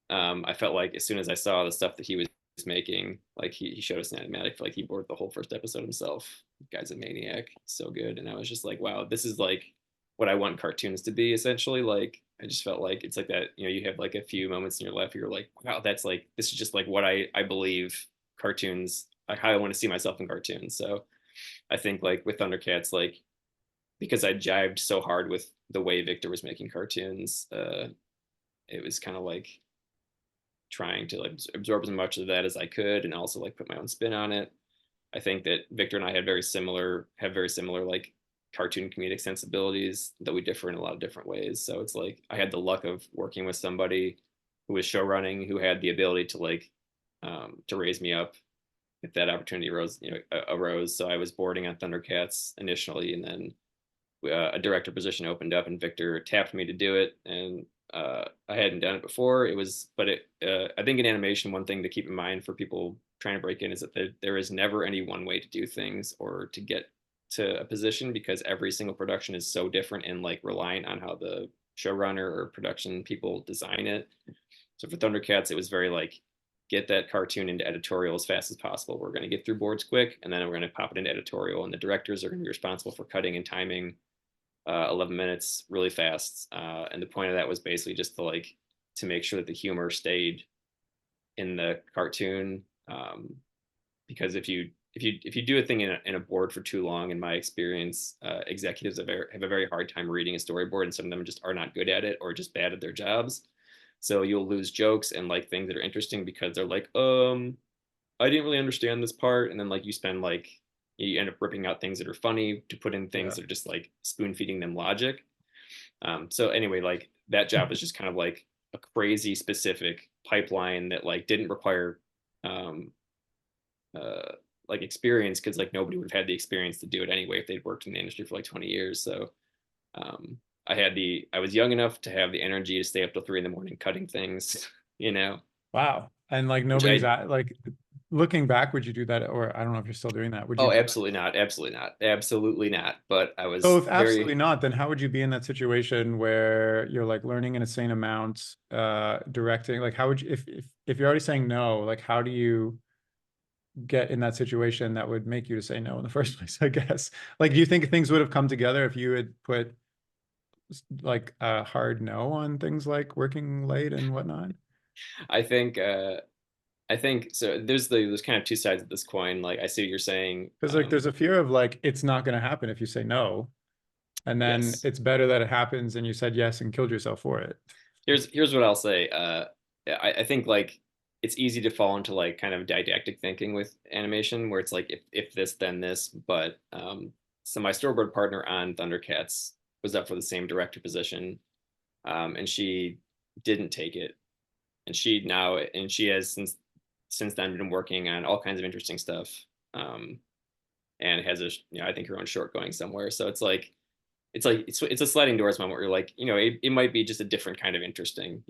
I felt like as soon as I saw the stuff that he was making, like he showed us an animatic, like he boarded the whole first episode himself. The guy's a maniac, so good. And I was just like, wow, this is like what I want cartoons to be essentially. Like I just felt like it's like that, you have like a few moments in your life where you're like, wow, that's like this is just like what I believe cartoons, like how I want to see myself in cartoons. So I think like with Thundercats, like because I jived so hard with the way Victor was making cartoons, it was kind of like trying to like absorb as much of that as I could and also like put my own spin on it. I think that Victor and I have very similar like cartoon comedic sensibilities that we differ in a lot of different ways. So it's like I had the luck of working with somebody who was show running who had the ability to like to raise me up if that opportunity arose. So I was boarding on Thundercats initially, and then a director position opened up, and Victor tapped me to do it, and I hadn't done it before. I think in animation, one thing to keep in mind for people trying to break in is that there is never any one way to do things or to get to a position because every single production is so different and like reliant on how the showrunner or production people design it. So for Thundercats, it was very like get that cartoon into editorial as fast as possible. We're going to get through boards quick, and then we're going to pop it into editorial, and the directors are going to be responsible for cutting and timing 11 minutes really fast. And the point of that was basically just to make sure that the humor stayed in the cartoon. Because if you do a thing in a board for too long, in my experience, executives have a very hard time reading a storyboard, and some of them just are not good at it or just bad at their jobs. So you'll lose jokes and like things that are interesting because they're like, I didn't really understand this part, and then like you spend like you end up ripping out things that are funny to put in things Yeah. that are just like spoon feeding them logic. So anyway, like that job was just kind of like a crazy specific pipeline that like didn't require um, uh, like experience, because like nobody would have had the experience to do it anyway if they'd worked in the industry for like 20 years. So um, I was young enough to have the energy to stay up till 3 in the morning cutting things, you know, Wow. And like which nobody's I, at like looking back, would you do that? Or I don't know if you're still doing that. Would you oh, do that? absolutely not. Absolutely not. Absolutely not. But I So was if absolutely very, not, then how would you be in that situation where you're like learning an insane amount, directing? Like how would you, if you're already saying no, like how do you get in that situation that would make you to say no in the first place, I guess? Like, do you think things would have come together if you had put like a hard no on things like working late and whatnot? I think, I think so. There's kind of two sides of this coin. Like I see what you're saying. Because like there's a fear of like it's not going to happen if you say no, and then Yes. it's better that it happens and you said yes and killed yourself for it. Here's what I'll say. I think like it's easy to fall into like kind of didactic thinking with animation, where it's like if this then this. But so my storyboard partner on ThunderCats was up for the same director position, and she didn't take it, and she has since then been working on all kinds of interesting stuff, um, and has a I think her own short going somewhere. So it's a sliding doors moment where you're like, it might be just a different kind of interesting,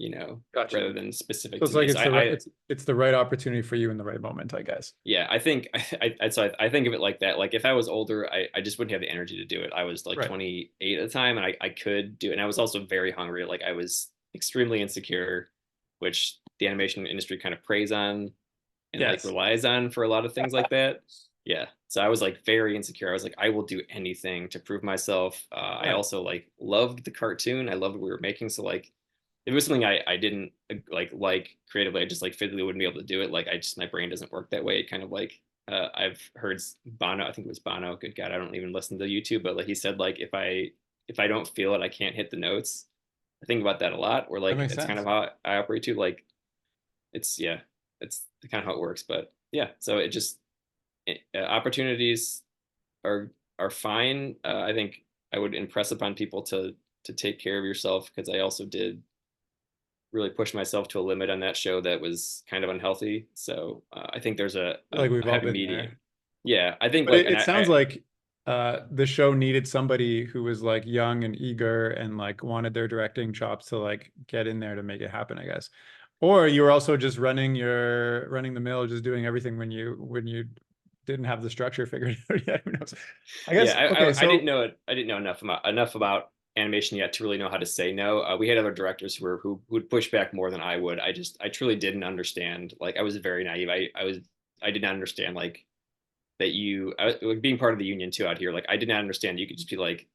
Gotcha. rather than specific So to it's like me. So it's the right opportunity for you in the right moment, I guess. yeah, I think I think of it like that. Like if I was older, I just wouldn't have the energy to do it. I was like Right. 28 at the time, and I could do it. And I was also very hungry. Like I was extremely insecure, which the animation industry kind of preys on and like Yes. relies on for a lot of things like that. Yeah. So I was like very insecure. I was like, I will do anything to prove myself. I Right. also like loved the cartoon. I loved what we were making. So like, if it was something I didn't like creatively, I just like physically wouldn't be able to do it. Like I just my brain doesn't work that way. It kind of like I've heard Bono. I think it was Bono. Good God, I don't even listen to YouTube. But like he said, like if I don't feel it, I can't hit the notes. I think about that a lot. Or That like makes it's kind of sense. how I operate too. Like it's yeah, it's kind of how it works. But yeah, so opportunities are are fine. I think I would impress upon people to take care of yourself, because I also did really push myself to a limit on that show that was kind of unhealthy. So I think there's I feel like a we've all happy been medium. there. Yeah, I think But like, and it sounds like the show needed somebody who was like young and eager and like wanted their directing chops to like get in there to make it happen, I guess. Or you were also just running the mill, just doing everything when you didn't have the structure figured out yet. Who knows? I yeah, guess okay, I didn't so know it. I didn't know enough about animation yet to really know how to say no. We had other directors who would push back more than I would. I truly didn't understand. Like I was very naive. I did not understand like that like being part of the union too out here. Like I did not understand. You could just be like,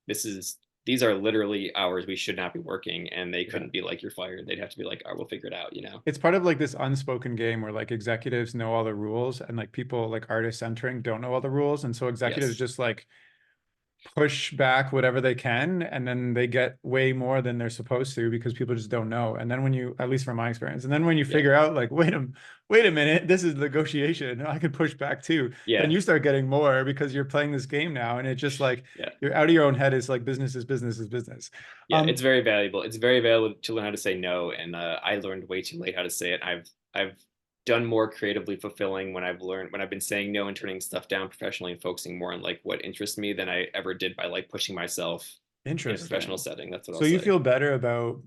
these are literally hours we should not be working, and they yeah. couldn't be like, you're fired. They'd have to be like, oh, we'll figure it out. It's part of like this unspoken game where like executives know all the rules and like people like artists entering don't know all the rules. And so executives Yes. just like push back whatever they can and then they get way more than they're supposed to because people just don't know. And then when you, at least from my experience, and then when you Yeah. figure out like wait a minute, this is negotiation, I can push back too, then Yeah. you start getting more because you're playing this game now and it just like Yeah. you're out of your own head. It's like business is business is business. Yeah. It's very valuable. It's very valuable to learn how to say no. And I learned way too late how to say it. I've done more creatively fulfilling when I've been saying no and turning stuff down professionally and focusing more on like what interests me than I ever did by like pushing myself in a professional Interesting. setting. That's what I'll So you say. feel better about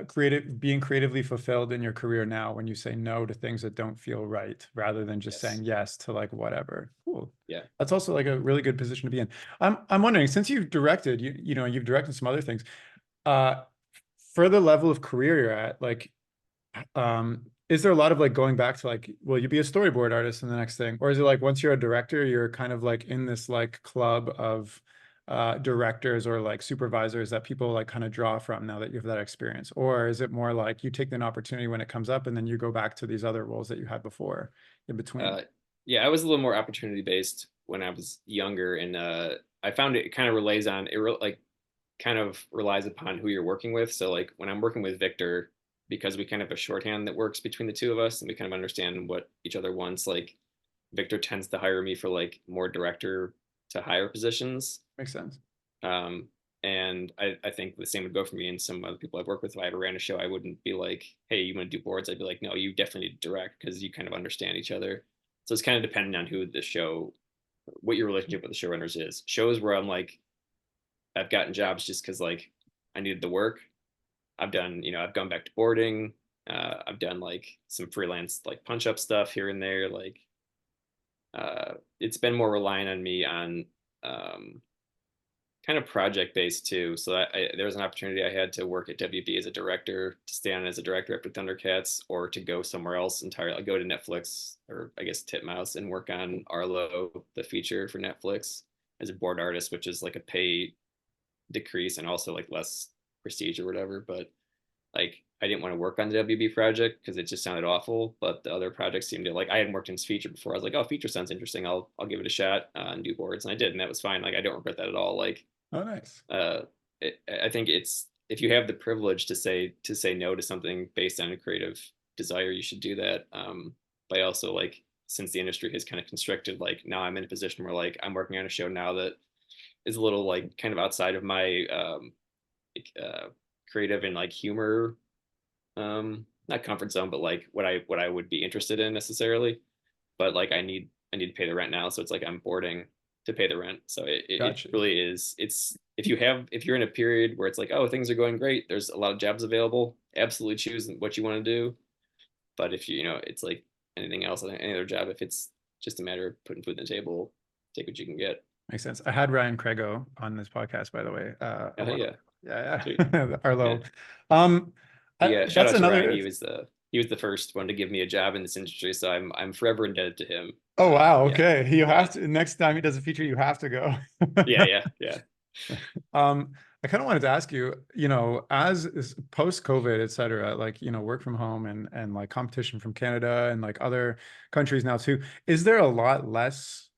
creative being creatively fulfilled in your career now when you say no to things that don't feel right rather than just Yes. saying yes to like whatever. Cool. Yeah. That's also like a really good position to be in. I'm wondering, since you've directed, you've directed some other things, uh for the level of career you're at, like is there a lot of like going back to like, will you be a storyboard artist in the next thing? Or is it like once you're a director, you're kind of like in this like club of directors or like supervisors that people like kind of draw from now that you have that experience? Or is it more like you take an opportunity when it comes up and then you go back to these other roles that you had before in between? Uh, yeah, I was a little more opportunity based when I was younger, and I found it kind of like kind of relies upon who you're working with. So like when I'm working with Victor, because we kind of have a shorthand that works between the two of us, and we kind of understand what each other wants. Like Victor tends to hire me for like more director to hire positions. Makes sense. Um, and I think the same would go for me and some other people I've worked with. If I ever ran a show, I wouldn't be like, hey, you want to do boards? I'd be like, no, you definitely need to direct because you kind of understand each other. So it's kind of dependent on who the show, what your relationship with the showrunners is. Shows where I'm like, I've gotten jobs just because like I needed the work. I've done, I've gone back to boarding. I've done like some freelance like punch up stuff here and there. Like it's been more relying on me on um, kind of project based too. So there was an opportunity I had to work at WB as a director, to stay on as a director after ThunderCats, or to go somewhere else entirely, go to Netflix or I guess Titmouse and work on Arlo, the feature for Netflix, as a board artist, which is like a pay decrease and also like less prestige or whatever. But like I didn't want to work on the WB project because it just sounded awful. But the other projects seemed to like I hadn't worked in feature before. I was like, oh, feature sounds interesting. I'll give it a shot and do boards, and I did, and that was fine. Like I don't regret that at all. Like Oh, nice. uh, I think it's if you have the privilege to say no to something based on a creative desire, you should do that. But I also like since the industry has kind of constricted, like now I'm in a position where like I'm working on a show now that is a little like kind of outside of my like, creative and like humor not comfort zone, but like what I would be interested in necessarily. But like I need to pay the rent now, so it's like I'm boarding to pay the rent. So it Gotcha. really is. It's if you're in a period where it's like, oh, things are going great, there's a lot of jobs available, absolutely choose what you want to do. But if it's like anything else, any other job, if it's just a matter of putting food on the table, take what you can get. Makes sense. I had Ryan Craigo on this podcast, by the way, a Oh while. yeah, Yeah, sweet. yeah. Yeah. Arlo. Um, Shout that's out to Ryan. another. He was the first one to give me a job in this industry, so I'm forever indebted to him. Oh wow. Yeah, Okay, you yeah, have to next time he does a feature, you have to go. yeah. I kind of wanted to ask you, as post COVID, et cetera, like, work from home and like competition from Canada and like other countries now too, is there a lot less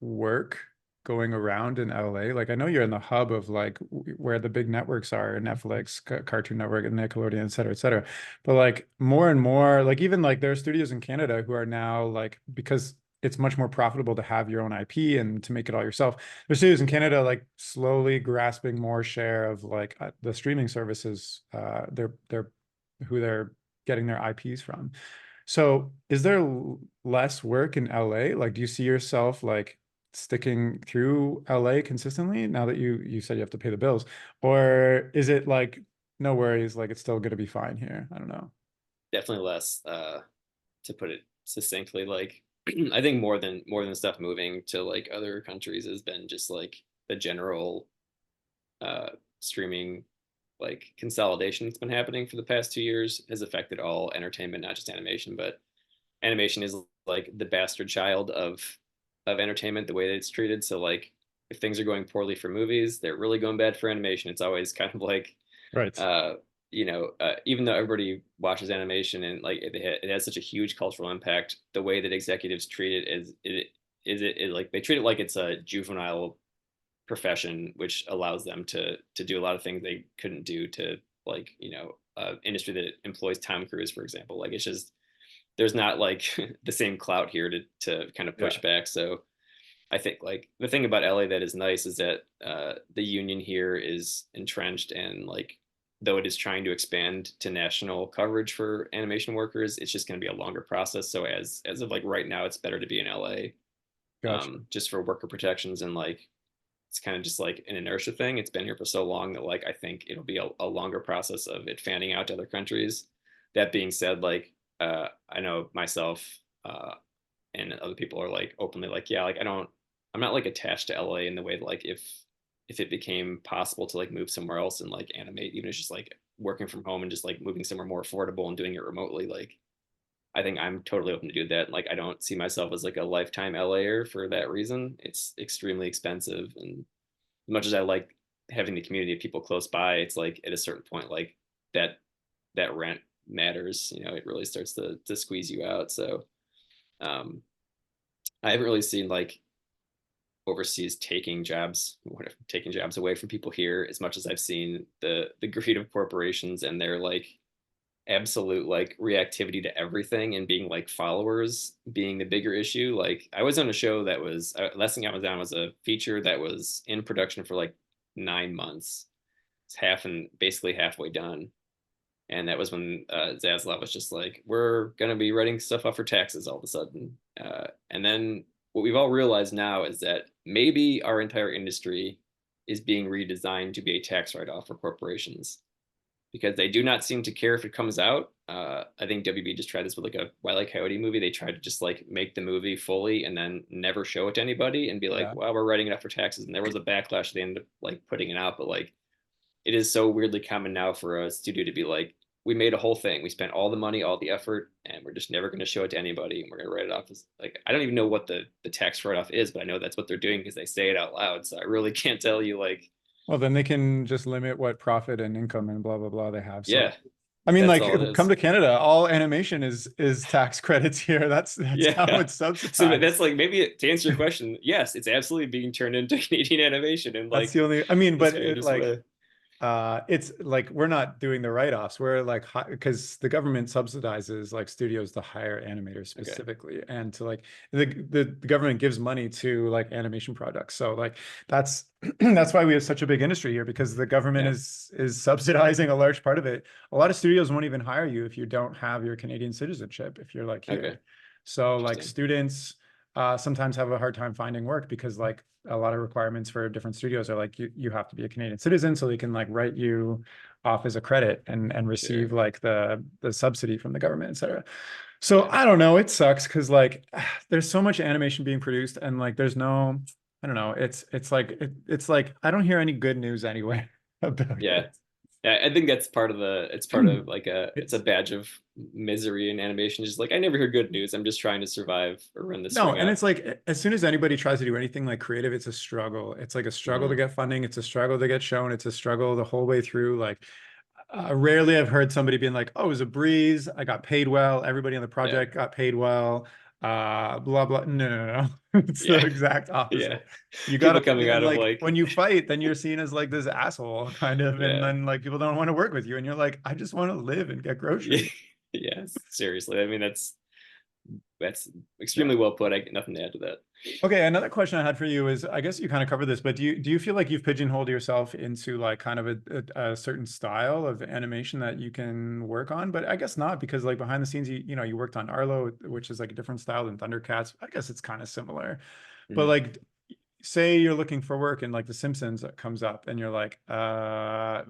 work going around in LA? Like, I know you're in the hub of like where the big networks are, Netflix, Cartoon Network, and Nickelodeon, et cetera, et cetera. But like more and more, like even like there are studios in Canada who are now like, because it's much more profitable to have your own IP and to make it all yourself. There's studios in Canada like slowly grasping more share of like the streaming services. They're who they're getting their IPs from. So is there less work in LA? Like, do you see yourself like sticking through LA consistently now that you said you have to pay the bills? Or is it like no worries, like it's still gonna be fine here? I don't know. Definitely less. To put it succinctly, like I think more than stuff moving to like other countries has been just like the general uh, streaming like consolidation that's been happening for the past 2 years has affected all entertainment, not just animation, but animation is like the bastard child of entertainment, the way that it's treated. So like if things are going poorly for movies, they're really going bad for animation. It's always kind of like Right. uh even though everybody watches animation and like it has such a huge cultural impact, the way that executives treat it is like they treat it like it's a juvenile profession, which allows them to do a lot of things they couldn't do to like industry that employs Tom Cruise, for example. Like it's just there's not like the same clout here to kind of Yeah. push back. So I think like the thing about LA that is nice is that the union here is entrenched, and like though it is trying to expand to national coverage for animation workers, it's just going to be a longer process. So as of like right now, it's better to be in LA, Gotcha. just for worker protections, and like it's kind of just like an inertia thing. It's been here for so long that like I think it'll be a longer process of it fanning out to other countries. That being said, like I know myself and other people are like openly like, yeah, like I'm not like attached to LA in the way that like if it became possible to like move somewhere else and like animate, even if it's just like working from home and just like moving somewhere more affordable and doing it remotely, like I think I'm totally open to do that. Like I don't see myself as like a lifetime LAer for that reason. It's extremely expensive, and as much as I like having the community of people close by, it's like at a certain point, like that that rent matters. It really starts to squeeze you out. So um, I haven't really seen like overseas taking jobs away from people here as much as I've seen the greed of corporations and their like absolute like reactivity to everything and being like followers being the bigger issue. Like I was on a show that was Last Thing I Was On was a feature that was in production for like 9 months. It's half and basically halfway done. And that was when Zaslav was just like, we're going to be writing stuff up for taxes all of a sudden. And then what we've all realized now is that maybe our entire industry is being redesigned to be a tax write-off for corporations because they do not seem to care if it comes out. I think WB just tried this with like a Wile E. Coyote movie. They tried to just like make the movie fully and then never show it to anybody and be like, Yeah. well, we're writing it up for taxes. And there was a backlash. They ended up like putting it out, but like it is so weirdly common now for a studio to be like, we made a whole thing. We spent all the money, all the effort, and we're just never going to show it to anybody. And we're going to write it off as like, I don't even know what the tax write off is, but I know that's what they're doing because they say it out loud. So I really can't tell you like, Well, then they can just limit what profit and income and blah blah blah they have. So yeah, I mean, that's like, all it come is. to Canada, all animation is tax credits here. That's how Yeah. it's So that's subsidized. like, maybe to answer your question, yes, it's absolutely being turned into Canadian animation in That's like the only. I mean, the but it strangest like way. it's like we're not doing the write-offs. We're like because the government subsidizes like studios to hire animators Okay. specifically and to like the government gives money to like animation products. So like that's that's why we have such a big industry here because the government Yeah. is subsidizing a large part of it. A lot of studios won't even hire you if you don't have your Canadian citizenship if you're like Okay. here. So like Interesting. students sometimes have a hard time finding work because like a lot of requirements for different studios are like you have to be a Canadian citizen so they can like write you off as a credit and receive Sure. like the subsidy from the government, etc. So Yeah. I don't know, it sucks because like there's so much animation being produced and like there's no I don't know, it's like I don't hear any good news anyway about Yeah. it. Yeah, I think that's part of it's part of like it's a It's badge of misery in animation. Just like I never hear good news. I'm just trying to survive or run this no, thing and up. it's like as soon as anybody tries to do anything like creative, it's a struggle. It's like a struggle to Mm, get funding. It's a struggle to get shown. It's a struggle the whole way through. Like rarely I've heard somebody being like, "Oh, it was a breeze. I got paid well. Everybody on the yeah. project got paid well." Blah blah. No, no, no, no. It's the Yeah. exact Yeah. opposite. You People gotta coming and out of like like when you fight, then you're seen as like this asshole kind of, and yeah. then like people don't want to work with you, and you're like, I just want to live and get Yeah. groceries. Yes. Seriously. I mean that's Yeah. extremely well put. I got nothing to add to that. Okay, another question I had for you is, I guess you kind of covered this, but do you feel like you've pigeonholed yourself into like kind of a certain style of animation that you can work on? But I guess not because like behind the scenes, you know, you worked on Arlo, which is like a different style than Thundercats. I guess it's kind of similar, but Mhm. like say you're looking for work and like The Simpsons comes up and you're like,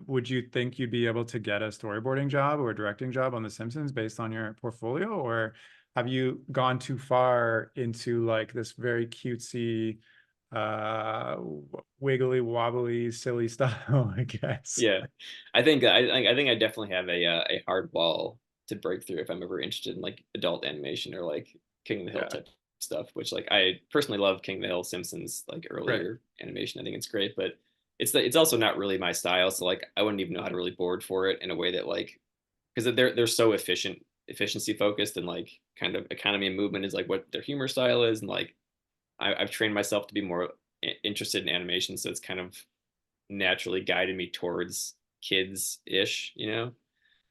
would you think you'd be able to get a storyboarding job or a directing job on The Simpsons based on your portfolio? Or have you gone too far into like this very cutesy, uh, wiggly wobbly, silly style, I guess? Yeah. I think I definitely have a hard wall to break through if I'm ever interested in like adult animation or like King of the Hill Yeah, type stuff, which like I personally love King of the Hill, Simpsons, like right. earlier animation. I think it's great, but it's also not really my style. So like I wouldn't even know how to really board for it in a way that like because they're so efficiency focused and like kind of economy and movement is like what their humor style is and like I've trained myself to be more interested in animation, so it's kind of naturally guided me towards kids ish, kind of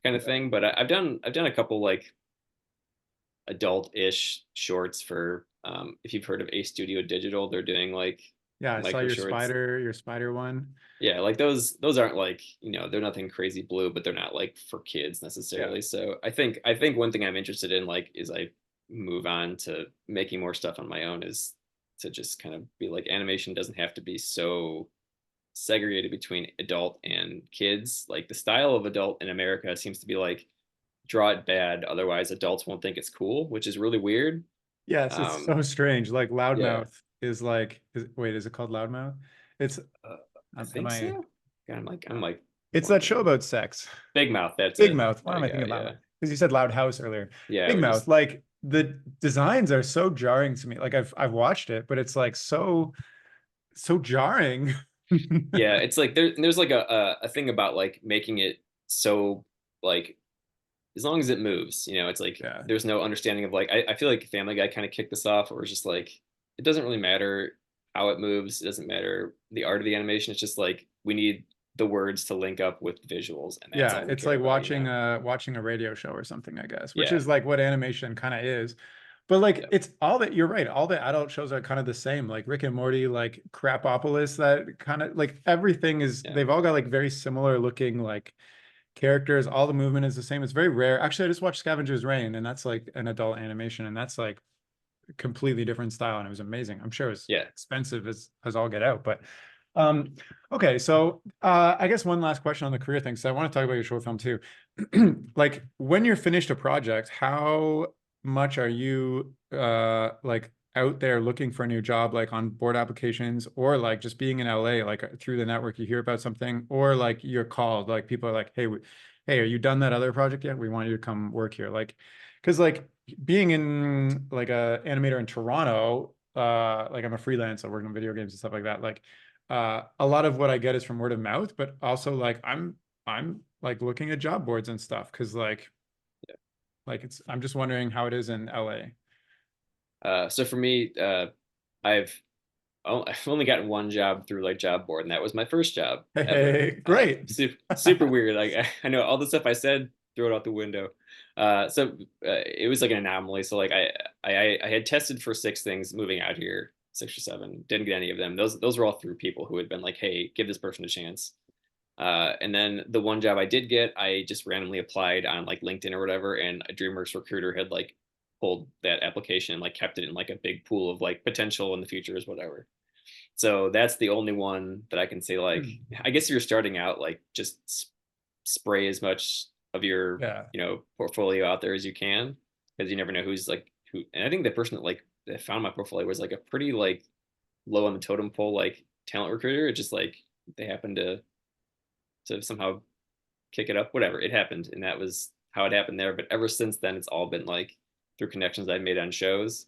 Yeah. thing. But I've done a couple like adult ish shorts for if you've heard of A Studio Digital, they're doing like Yeah, I saw micro shorts. your spider one. Yeah, like those aren't like, they're nothing crazy blue, but they're not like for kids Yeah. necessarily. So I think one thing I'm interested in like is I move on to making more stuff on my own is to just kind of be like animation doesn't have to be so segregated between adult and kids. Like the style of adult in America seems to be like draw it bad, otherwise adults won't think it's cool, which is really weird. Yes, it's Um, so strange. Like yeah, loudmouth is like, wait, is it called loudmouth? It's, uh, I am think I, so. God, I'm like it's that show blanking. about sex. Big Mouth, that's Big it. Mouth. Why There am you I go. thinking Yeah, loud? Because you said loud house earlier. yeah. Big We're Mouth. just Like the designs are so jarring to me. Like I've watched it, but it's like so jarring. yeah. It's like there's like a thing about like making it so like as long as it moves, it's like Yeah. there's no understanding of like I feel like Family Guy kind of kicked this off, or it's just like it doesn't really matter how it moves, it doesn't matter the art of the animation. It's just like we need the words to link up with visuals, and that's Yeah, all we it's care like about, you watching know? watching a radio show or something, I guess, which Yeah, is like what animation kind of is. But like yeah, it's all that you're right, all the adult shows are kind of the same, like Rick and Morty, like Crapopolis, that kind of like everything is yeah. they've all got like very similar looking like characters, all the movement is the same. It's very rare. Actually, I just watched Scavenger's Reign and that's like an adult animation and that's like completely different style and it was amazing. I'm sure it was Yeah. expensive as all get out, but um okay, so I guess one last question on the career thing. So I want to talk about your short film too. Like when you're finished a project, how much are you like out there looking for a new job, like on board applications or like just being in LA, like through the network you hear about something, or like you're called, like people are like, hey, hey, are you done that other project yet? We want you to come work here. Like, because like being in like a animator in Toronto, like I'm a freelance, I work on video games and stuff like that. Like a lot of what I get is from word of mouth, but also like I'm like looking at job boards and stuff because like it's I'm just wondering how it is in LA. So for me, I've I've only gotten one job through like job board, and that was my first job ever. Hey, great. Super weird. Like I know all the stuff I said, throw it out the window. It was like an anomaly. So like I had tested for six things moving out here, six or seven. Didn't get any of them. Those were all through people who had been like, hey, give this person a chance. And then the one job I did get, I just randomly applied on like LinkedIn or whatever, and a DreamWorks recruiter had like pulled that application and like kept it in like a big pool of like potential in the future is whatever. So that's the only one that I can say like I guess if you're starting out, like just spray as much of your Yeah. portfolio out there as you can, because you never know who's like who. And I think the person that found my portfolio was like a pretty like low on the totem pole like talent recruiter. It just like they happened to somehow kick it up, whatever. It happened, and that was how it happened there. But ever since then, it's all been like through connections I've made on shows.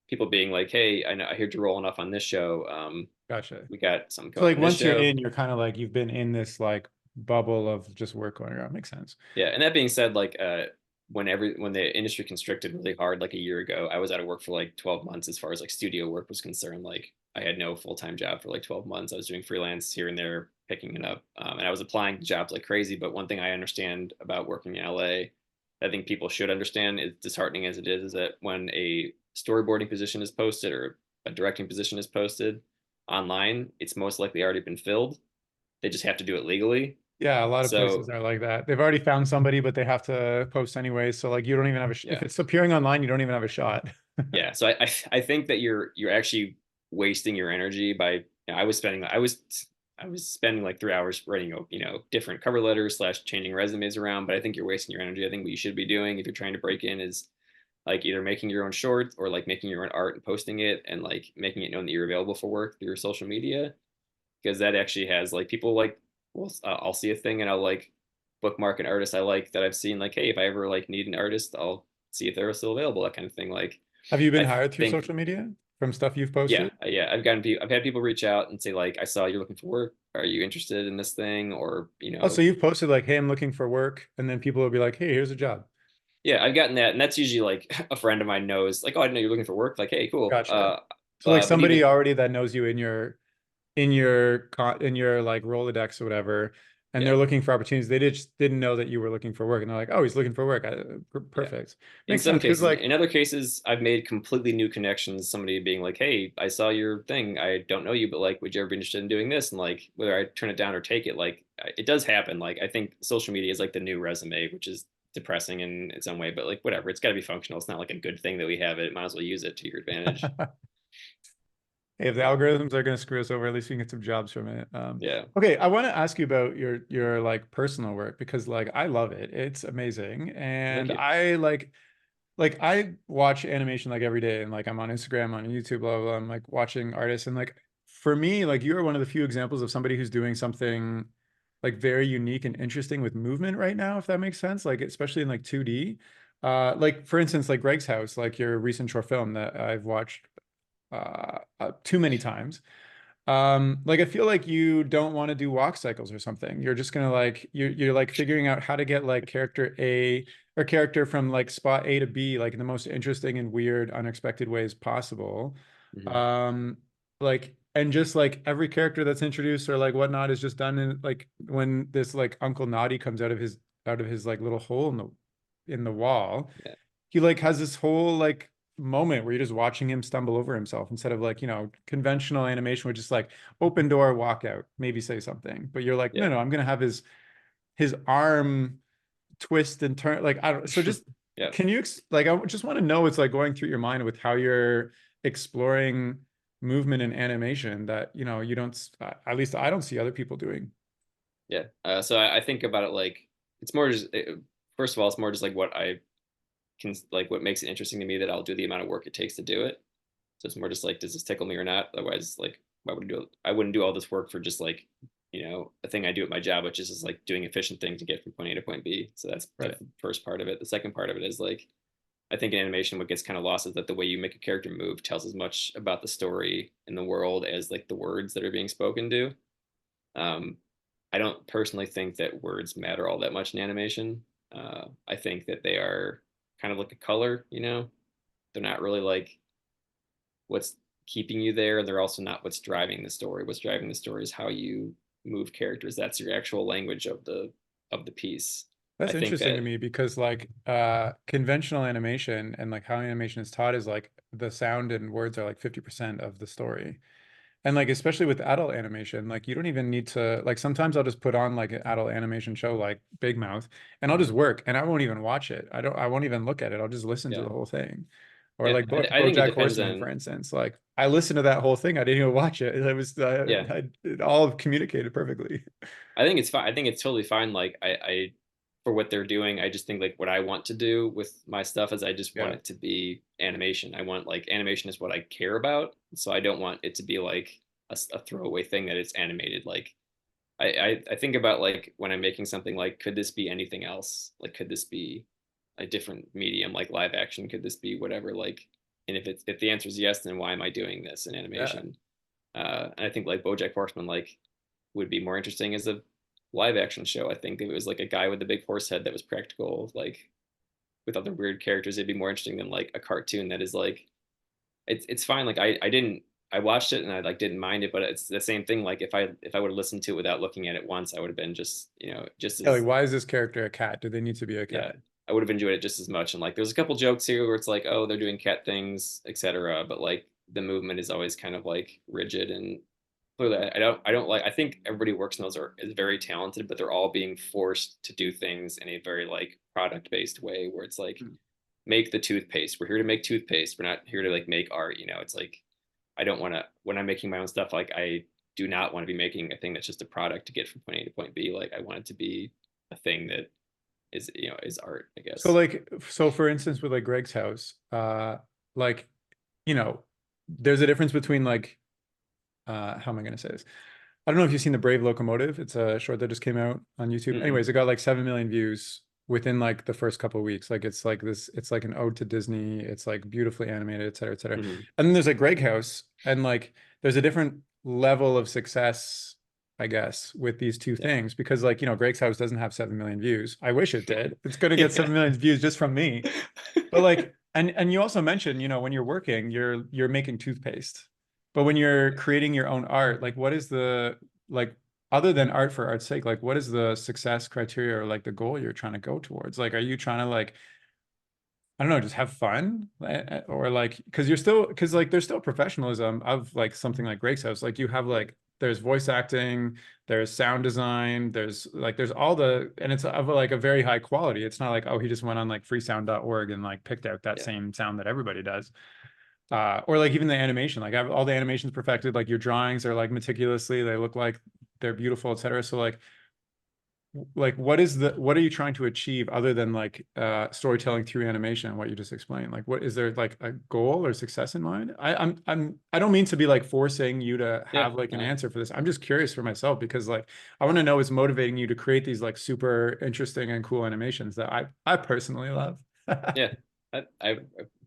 People being like, "Hey, I heard you're rolling off on this show. Gotcha. We got something So coming up like in this once you're show." in, you're kind of like you've been in this like bubble of just work going around. Makes sense. Yeah, and that being said, like when the industry constricted really hard like a year ago, I was out of work for like 12 months as far as like studio work was concerned. Like I had no full-time job for like 12 months. I was doing freelance here and there, picking it up, and I was applying to jobs like crazy. But one thing I understand about working in LA, I think people should understand, is disheartening as it is that when a storyboarding position is posted or a directing position is posted online, it's most likely already been filled. They just have to do it legally. Yeah, a lot of places So are like that. They've already found somebody, but they have to post anyway. So like you don't even have a if yeah. it's appearing online, you don't even have a shot. Yeah, so I think that you're actually wasting your energy by I was spending like 3 hours writing different cover letters slash changing resumes around, but I think you're wasting your energy. I think what you should be doing if you're trying to break in is like either making your own short or like making your own art and posting it and like making it known that you're available for work through your social media, because that actually has like people like well I'll see a thing and I'll like bookmark an artist I like that I've seen, like hey, if I ever like need an artist, I'll see if they're still available, that kind of thing. Like Have you been I hired through think social media from stuff you've yeah, posted? yeah. I've had people reach out and say like, I saw you're looking for work. Are you interested in this thing? Or Oh, so you've posted like, hey, I'm looking for work, and then people will be like, hey, here's a job. yeah, I've gotten that, and that's usually like a friend of mine knows like, oh, I didn't know you're looking for work. Like, hey, cool. Gotcha. So like But somebody even already that knows you in your like Rolodex or whatever, and yeah, they're looking for opportunities. They just didn't know that you were looking for work, and they're like, oh, he's looking for work. yeah. Perfect. In Makes some sense because cases, like in other cases, I've made completely new connections. Somebody being like, hey, I saw your thing. I don't know you, but like, would you ever be interested in doing this? And like, whether I turn it down or take it, like, it does happen. Like, I think social media is like the new resume, which is depressing in its own way, but like, whatever. It's got to be functional. It's not like a good thing that we have it. Might as well use it to your advantage. hey, if the Yeah. algorithms are going to screw us over, at least we can get some jobs from it. Yeah. Okay, I want to ask you about your like personal work because like I love it. It's amazing, Thank and you. I I watch animation like every day, and like I'm on Instagram, on YouTube, blah blah, blah. I'm like watching artists, and like for me, like you are one of the few examples of somebody who's doing something like very unique and interesting with movement right now, if that makes sense. Like especially in like 2D. Like for instance, like Greg's House, like your recent short film that I've watched too many times. Like I feel like you don't want to do walk cycles or something. You're just gonna like you're like figuring out how to get like character A or character from like spot A to B like in the most interesting and weird, unexpected ways possible. Hmm. Um, like and just like every character that's introduced or like whatnot is just done in like when this like Uncle Naughty comes out of his like little hole in the wall, Yeah. he like has this whole like moment where you're just watching him stumble over himself instead of like, conventional animation would just like open door, walk out, maybe say something. But you're like, no, Yeah. no, I'm gonna have his arm twist and turn. Like, I don't, so just Yeah. can you like I just want to know what's like going through your mind with how you're exploring movement and animation that you don't, at least I don't see other people doing. Yeah. So I think about it like it's more just first of all, it's more just like what I can like what makes it interesting to me that I'll do the amount of work it takes to do it. So it's more just like, does this tickle me or not? Otherwise, like, why would I do it? I wouldn't do all this work for just like, a thing I do at my job, which is just like doing efficient things to get from point A to point B. So that's Right. the first part of it. The second part of it is like, I think in animation, what gets kind of lost is that the way you make a character move tells as much about the story in the world as like the words that are being spoken to. Um, I don't personally think that words matter all that much in animation. I think that they are kind of like a color, they're not really like what's keeping you there. They're also not what's driving the story. What's driving the story is how you move characters. That's your actual language of the piece. I That's think interesting that to me because like conventional animation and like how animation is taught is like the sound and words are like 50% of the story. And like especially with adult animation, like you don't even need to like sometimes I'll just put on like an adult animation show like Big Mouth and I'll just mhm, work and I won't even watch it. I won't even look at it. I'll just listen to yeah, the whole thing. Or yeah. like I think it BoJack depends Horseman, for on instance. Like I listened to that whole thing. I didn't even watch it. It was yeah. it all communicated perfectly. I think it's fine. I think it's totally fine. Like I for what they're doing, I just think like what I want to do with my stuff is I just want Yeah. it to be animation. I want like animation is what I care about. So I don't want it to be like a throwaway thing that it's animated. Like I think about like when I'm making something like could this be anything else? Like could this be a different medium like live action? Could this be whatever? Like and if the answer is yes, then why am I doing this in Yeah. animation? And I think like BoJack Horseman like would be more interesting as a live action show. I think if it was like a guy with a big horse head that was practical, like with other weird characters, it'd be more interesting than like a cartoon that is like it's fine. Like I didn't I watched it and I like didn't mind it, but it's the same thing. Like if I would have listened to it without looking at it once, I would have been just just Yeah, like as why is this character a cat? Do they need to be a yeah, cat? I would have enjoyed it just as much. And like there's a couple jokes here where it's like, oh, they're doing cat things, etc. But like the movement is always kind of like rigid and clearly I don't like I think everybody who works in those are is very talented, but they're all being forced to do things in a very like product based way where it's like make the toothpaste. We're here to make toothpaste. We're not here to like make art. It's like I don't want to when I'm making my own stuff, like I do not want to be making a thing that's just a product to get from point A to point B. Like I want it to be a thing that is art, I So guess. like so for instance with like Greg's house, like, you know, there's a difference between like how am I gonna say this? I don't know if you've seen The Brave Locomotive. It's a short that just came out on YouTube. Mm-mm. Anyways, it got like 7 million views within like the first couple of weeks. Like it's like this, it's like an ode to Disney. It's like beautifully animated, et cetera, et cetera. Mm-hmm. And then there's like Greg House, and like there's a different level of success, I guess, with these two Yeah. things because like, Greg's House doesn't have 7 million views. I wish it did. It's gonna get Yeah. 7 million views just from me. But like, and you also mentioned, when you're working, you're making toothpaste. But when you're creating your own art, like what is the like other than art for art's sake, like what is the success criteria or like the goal you're trying to go towards? Like, are you trying to like, I don't know, just have fun? Or like, because because like there's still professionalism of like something like Greg's House. Like you have like there's voice acting, there's sound design, there's all and it's of like a very high quality. It's not like, oh, he just went on like freesound.org and like picked out that Yeah. same sound that everybody does. Or like even the animation, like I have all the animations perfected, like your drawings are like meticulously, they look like they're beautiful, etc. So like what are you trying to achieve other than like storytelling through animation and what you just explained? Like what is there like a goal or success in mind? I don't mean to be like forcing you to Yeah. have like an answer for this. I'm just curious for myself because like I want to know what's motivating you to create these like super interesting and cool animations that I personally love. Yeah. I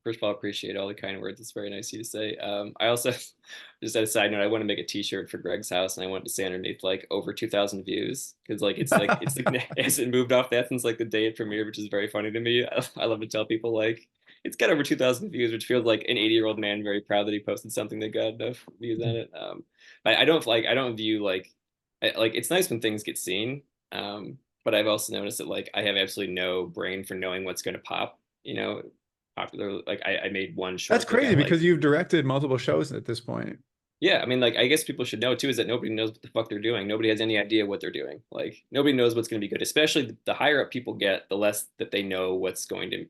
first of all appreciate all the kind words. It's very nice of you to say. I also just as a side note, I want to make a T-shirt for Greg's house, and I want to say underneath like over 2,000 views because it's like it hasn't moved off that since like the day it premiered, which is very funny to me. I love to tell people like it's got over 2,000 views, which feels like an 80-year-old man very proud that he posted something that got enough views on it. But I don't view like it's nice when things get seen. But I've also noticed that like I have absolutely no brain for knowing what's going to pop. Popular. Like I made one That's short that crazy got like because you've directed multiple shows at this point. yeah. I mean like I guess people should know too is that nobody knows what the fuck they're doing. Nobody has any idea what they're doing. Like nobody knows what's going to be good. Especially the higher up people get, the less that they know what's going to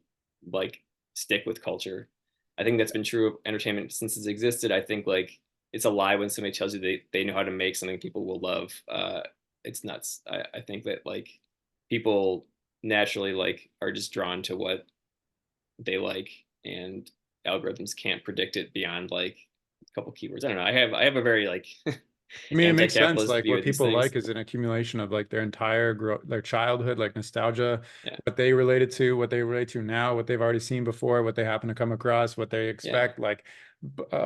like stick with culture. I think that's been true of entertainment since it's existed. I think like it's a lie when somebody tells you they know how to make something people will love. It's nuts. I think that like people naturally like are just drawn to what they like, and algorithms can't predict it beyond like a couple keywords. I don't know. I have a very like I mean, it makes sense. anti-capitalist Like view what of these people things. like is an accumulation of like their entire their childhood, like nostalgia, Yeah, what they related to, what they relate to now, what they've already seen before, what they happen to come across, what they yeah, expect, like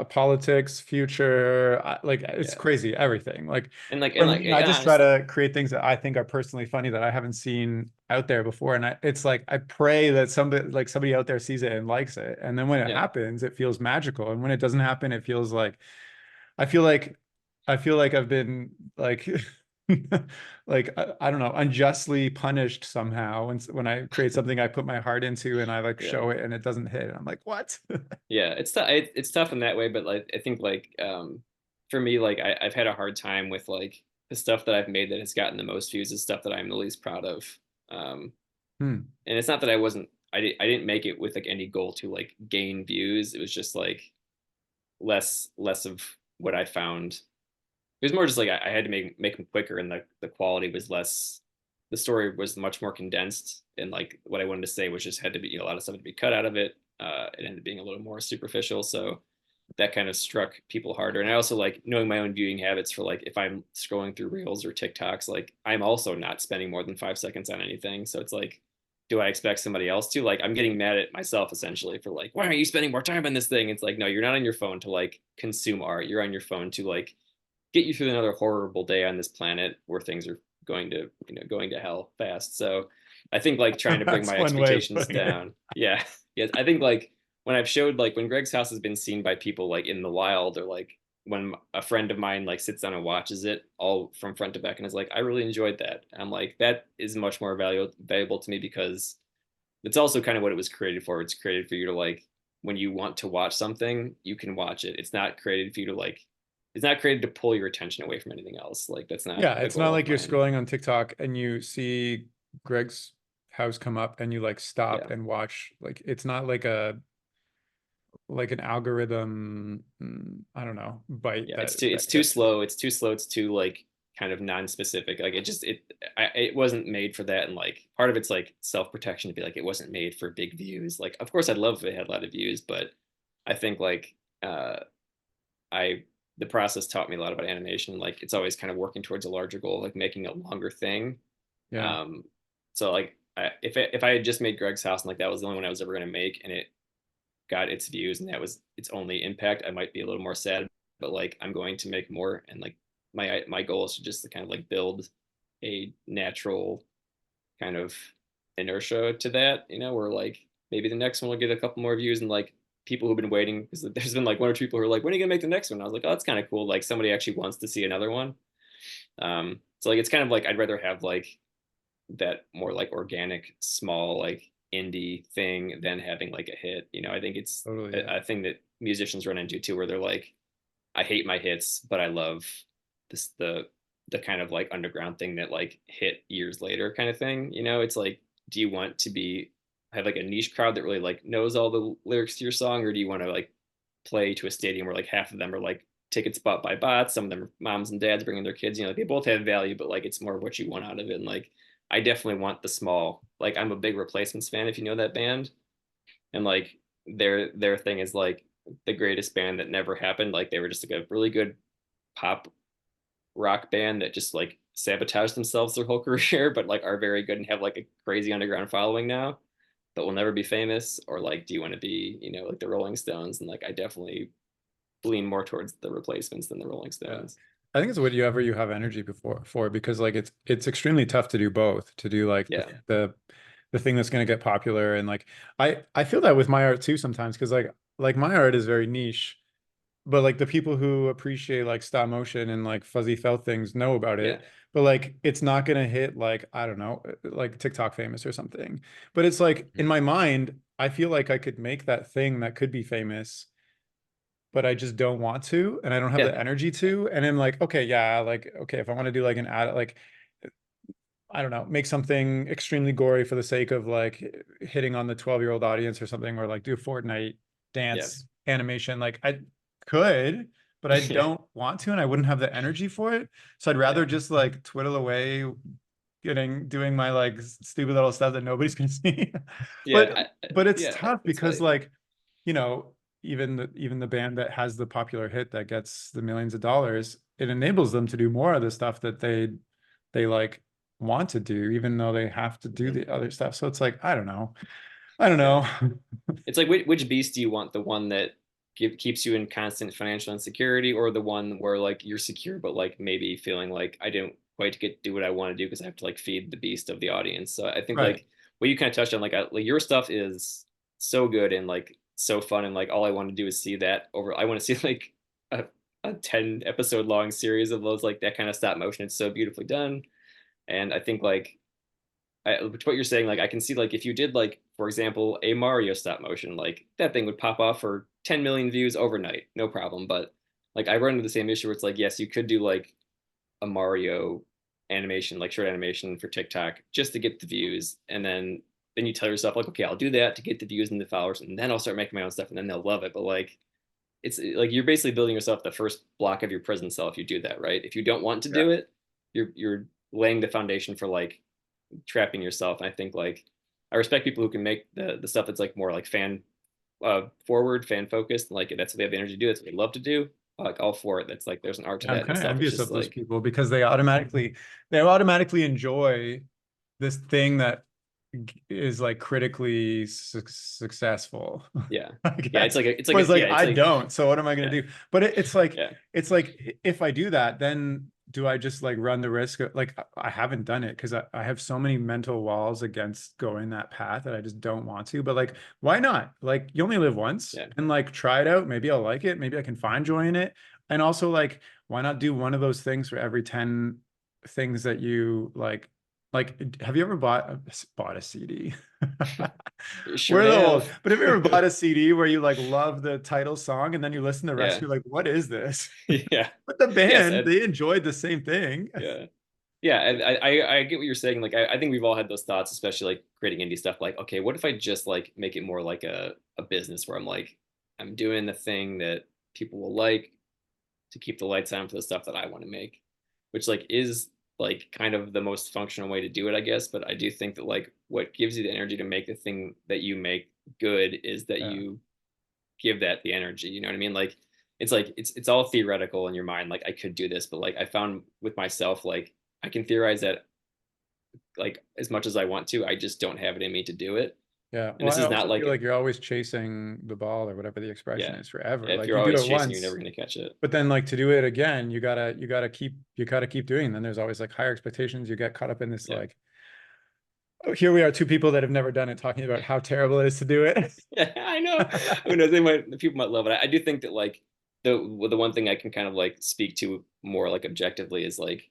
politics, future, like it's yeah. crazy, everything. Like And for like me, I just try honestly, to create things that I think are personally funny that I haven't seen out there before, and it's like I pray that somebody out there sees it and likes it, and then when it yeah. happens, it feels magical, and when it doesn't happen, it feels like I feel like I feel like I've been like like I don't know, unjustly punished somehow when I create something I put my heart into and I like Yeah. show it and it doesn't hit. And I'm like, what? Yeah, it's tough in that way, but like I think like for me like I've had a hard time with like the stuff that I've made that has gotten the most views is stuff that I'm the least proud of. Um Hmm. and it's not that I didn't make it with like any goal to like gain views. It was just like less of what I found. It was more just like I had to make them quicker, and the quality was less. The story was much more condensed, and like what I wanted to say was just had to be a lot of stuff to be cut out of it. It ended up being a little more superficial, so that kind of struck people harder. And I also like knowing my own viewing habits for like if I'm scrolling through Reels or TikToks, like I'm also not spending more than 5 seconds on anything. So it's like, do I expect somebody else to? Like I'm getting mad at myself essentially for like, why are you spending more time on this thing? It's like, no, you're not on your phone to like consume art. You're on your phone to like get you through another horrible day on this planet where things are going to hell fast. So I think like trying to bring That's my one way of expectations putting it. down. Yeah. Yes. I think like when I've showed like when Greg's house has been seen by people like in the wild, or like when a friend of mine like sits down and watches it all from front to back and is like, I really enjoyed that. And I'm like, that is much more valuable to me because it's also kind of what it was created for. It's created for you to like when you want to watch something, you can watch it. It's not created for you to like it's not created to pull your attention away from anything else. Like that's not Yeah, a it's not goal of like you're mine. scrolling on TikTok and you see Greg's house come up and you like stop Yeah. and watch. Like it's not like a like an algorithm, I don't know, bite Yeah. that It's too gets you. slow. It's too slow. It's too like kind of non-specific. Like it wasn't made for that. And like part of it's like self-protection to be like it wasn't made for big views. Like of course I'd love if it had a lot of views, but I think like I the process taught me a lot about animation. Like it's always kind of working towards a larger goal, like making a longer thing. Yeah. Um, so like if I had just made Greg's house and like that was the only one I was ever going to make, and it got its views and that was its only impact, I might be a little more sad. But like I'm going to make more, and like my goal is to just to kind of like build a natural kind of inertia to that, where like maybe the next one will get a couple more views, and like people who've been waiting, because there's been like one or two people who are like, when are you gonna make the next one? I was like, oh, that's kind of cool. Like somebody actually wants to see another one. So like it's kind of like I'd rather have like that more like organic, small, like indie thing than having like a hit. I think it's Totally. Yeah. a thing that musicians run into too, where they're like, I hate my hits, but I love this the kind of like underground thing that like hit years later kind of thing. It's like, do you want to be have like a niche crowd that really like knows all the lyrics to your song, or do you want to like play to a stadium where like half of them are like tickets bought by bots, some of them are moms and dads bringing their kids, like they both have value, but like it's more what you want out of it. And like I definitely want the small, like I'm a big Replacements fan, if you know that band, and like their thing is like the greatest band that never happened. Like they were just like a really good pop rock band that just like sabotaged themselves their whole career, but like are very good and have like a crazy underground following now, but will never be famous. Or like, do you want to be, like the Rolling Stones? And like, I definitely lean more towards the Replacements than the Rolling Yeah. Stones. I think it's whatever you have energy before for because like it's extremely tough to do both, to do like Yeah, the the thing that's going to get popular. And like I feel that with my art too sometimes, because like my art is very niche, but like the people who appreciate like stop motion and like fuzzy felt things know about Yeah. it, but like it's not gonna hit like, I don't know, like TikTok famous or something. But it's like in Mhm. my mind, I feel like I could make that thing that could be famous, but I just don't want to, and I don't have Yeah. the energy to. And I'm like, okay, yeah, like okay, if I want to do like an ad, like I don't know, make something extremely gory for the sake of like hitting on the 12-year-old audience or something, or like do a Fortnite Yeah. dance animation. Like I could, but I Yeah. don't want to, and I wouldn't have the energy for it. So I'd Yeah. rather just like twiddle away, doing my like stupid little stuff that nobody's gonna see. Yeah. But but it's Yeah. tough That's because valuable. like, you know, even the band that has the popular hit that gets the millions of dollars, it enables them to do more of the stuff that they like want to do, even though they have to do Mhm. the other stuff. So it's like, I don't know. I don't Yeah. know. It's like which beast do you want? The one that keeps you in constant financial insecurity, or the one where like you're secure but like maybe feeling like I didn't quite get do what I want to do because I have to like feed the beast of the audience. So I think Right. like what you kind of touched on, like your stuff is so good and like so fun, and like all I want to do is see that over. I want to see like a, a 10 episode long series of those, like that kind of stop motion. It's so beautifully done, and I think like what you're saying, like I can see like if you did like, for example, a Mario stop motion, like that thing would pop off for 10 million views overnight, no problem. But like I run into the same issue where it's like, yes, you could do like a Mario animation, like short animation for TikTok, just to get the views, and then you tell yourself like, okay, I'll do that to get the views and the followers, and then I'll start making my own stuff, and then they'll love it. But like it's like you're basically building yourself the first block of your prison cell if you do that, right? If you don't want to Yeah. do it, you're laying the foundation for like trapping yourself. And I think like I respect people who can make the stuff that's like more like fan forward, fan focused. Like that's what they have the energy to do. That's what they love to do. Like all for it. That's like there's an art to Yeah, I'm that and kind of stuff. It's envious just of those like people because they automatically enjoy this thing that is like critically successful. yeah, I yeah. guess. It's like Whereas yeah, like it's I like don't. So what am I going yeah, to do? But yeah, it's like if I do that, then do I just like run the risk of like I haven't done it because I have so many mental walls against going that path that I just don't want to. But like, why not? Like you only live once yeah. and like try it out. Maybe I'll like it. Maybe I can find joy in it. And also like, why not do one of those things for every 10 things that you like? Like, have you ever bought a CD? Sure We're the old, have. but have you ever bought a CD where you like love the title song and then you listen to the rest, Yeah, you're like, what is this? yeah, But the yes, band, they enjoyed the same thing. yeah. Yeah, and I get what you're saying. Like I think we've all had those thoughts, especially like creating indie stuff. Like, okay, what if I just like make it more like a business where I'm like I'm doing the thing that people will like to keep the lights on for the stuff that I want to make, which like is like kind of the most functional way to do it, I guess. But I do think that like what gives you the energy to make the thing that you make good is that Yeah. you give that the energy. You know what I mean? Like it's all theoretical in your mind. Like I could do this, but like I found with myself, like I can theorize that like as much as I want to, I just don't have it in me to do it. Yeah. And Well, this I is not also feel like like you're always chasing the ball or whatever the expression yeah, is forever. if Like you're you do always it chasing, you're once, never gonna catch it. but then like to do it again, you gotta keep doing. And then there's always like higher expectations. You get caught up in this Yeah. like, oh, here we are, two people that have never done it talking about how terrible it is to do it. Yeah, I know. Who knows? The people might love it. I do think that like the one thing I can kind of like speak to more like objectively is like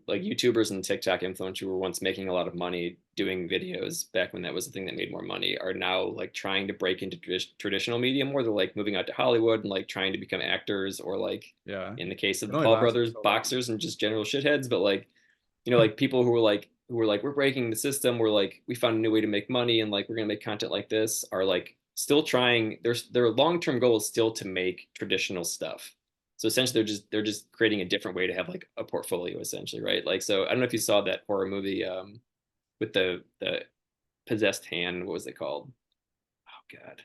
YouTubers and TikTok influencers who were once making a lot of money doing videos back when that was the thing that made more money are now like trying to break into traditional media more. They're like moving out to Hollywood and like trying to become actors, or like Yeah. in the case of It the only Paul lasts for brothers, so long. boxers and just general shitheads. But like like people who were like we're breaking the system, we're like we found a new way to make money and like we're gonna make content like this, are like still trying their long-term goal is still to make traditional stuff. So essentially they're just creating a different way to have like a portfolio essentially, right? Like so I don't know if you saw that horror movie with the possessed hand. What was it called? Oh god.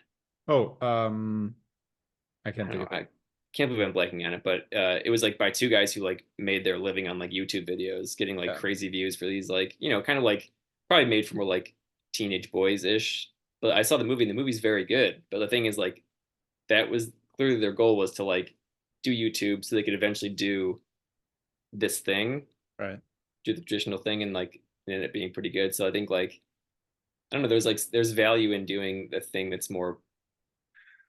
Oh, I I can't don't think know. of it. I can't believe I'm blanking on it, but it was like by two guys who like made their living on like YouTube videos, getting like Yeah. crazy views for these like kind of like probably made for more like teenage boys ish. But I saw the movie, and the movie's very good. But the thing is, like that was clearly their goal was to like do YouTube so they could eventually do this thing, Right. do the traditional thing, and like it ended up being pretty good. So I think like I don't know, there's value in doing the thing that's more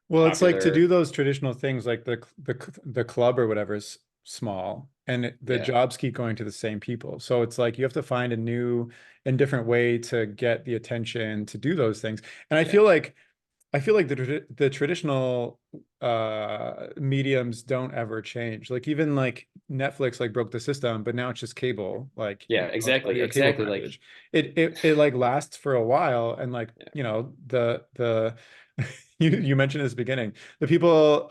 Well, it's like to do popular. those traditional things like the club or whatever is small and the Yeah, jobs keep going to the same people. So it's like you have to find a new and different way to get the attention to do those things. And yeah, I feel like the traditional mediums don't ever change. Like even like Netflix like broke the system, but now it's just cable. Like yeah, it's a exactly, linear cable exactly. Like, package. It like lasts for a while, and like yeah, the you mentioned this beginning. The people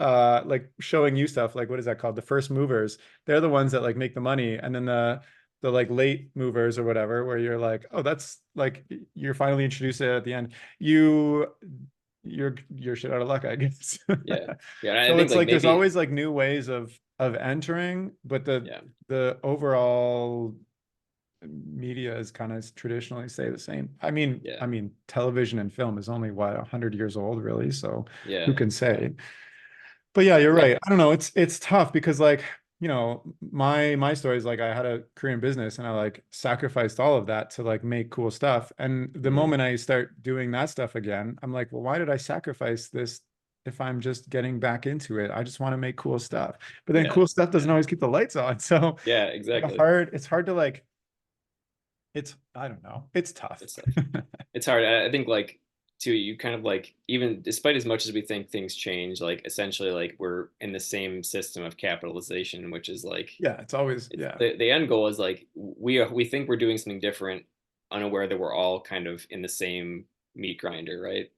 like showing you stuff like what is that called? The first movers. They're the ones that like make the money, and then the like late movers or whatever, where you're like, oh, that's like you're finally introduced at the end. You you're shit out of luck, I guess. yeah, yeah. And I So think it's like like there's maybe, always like new ways of entering, but yeah, the overall media is kind of traditionally stay the same. yeah, Television and film is only what 100 years old, really. So who yeah, can say? But yeah, you're yeah, right. I don't know. It's tough because like, my story is like I had a Korean business and I like sacrificed all of that to like make cool stuff. And the mhm, moment I start doing that stuff again, I'm like, well, why did I sacrifice this if I'm just getting back into it? I just want to make cool stuff. But then yeah, cool stuff doesn't yeah, always keep the lights on. So yeah, exactly. it's hard to like I don't know. It's tough. It's tough. It's hard. I think like too, you kind of like, even despite as much as we think things change, like essentially like we're in the same system of capitalization, which is like Yeah, it's always it's yeah. the end goal is like we think we're doing something different, unaware that we're all kind of in the same meat grinder, right?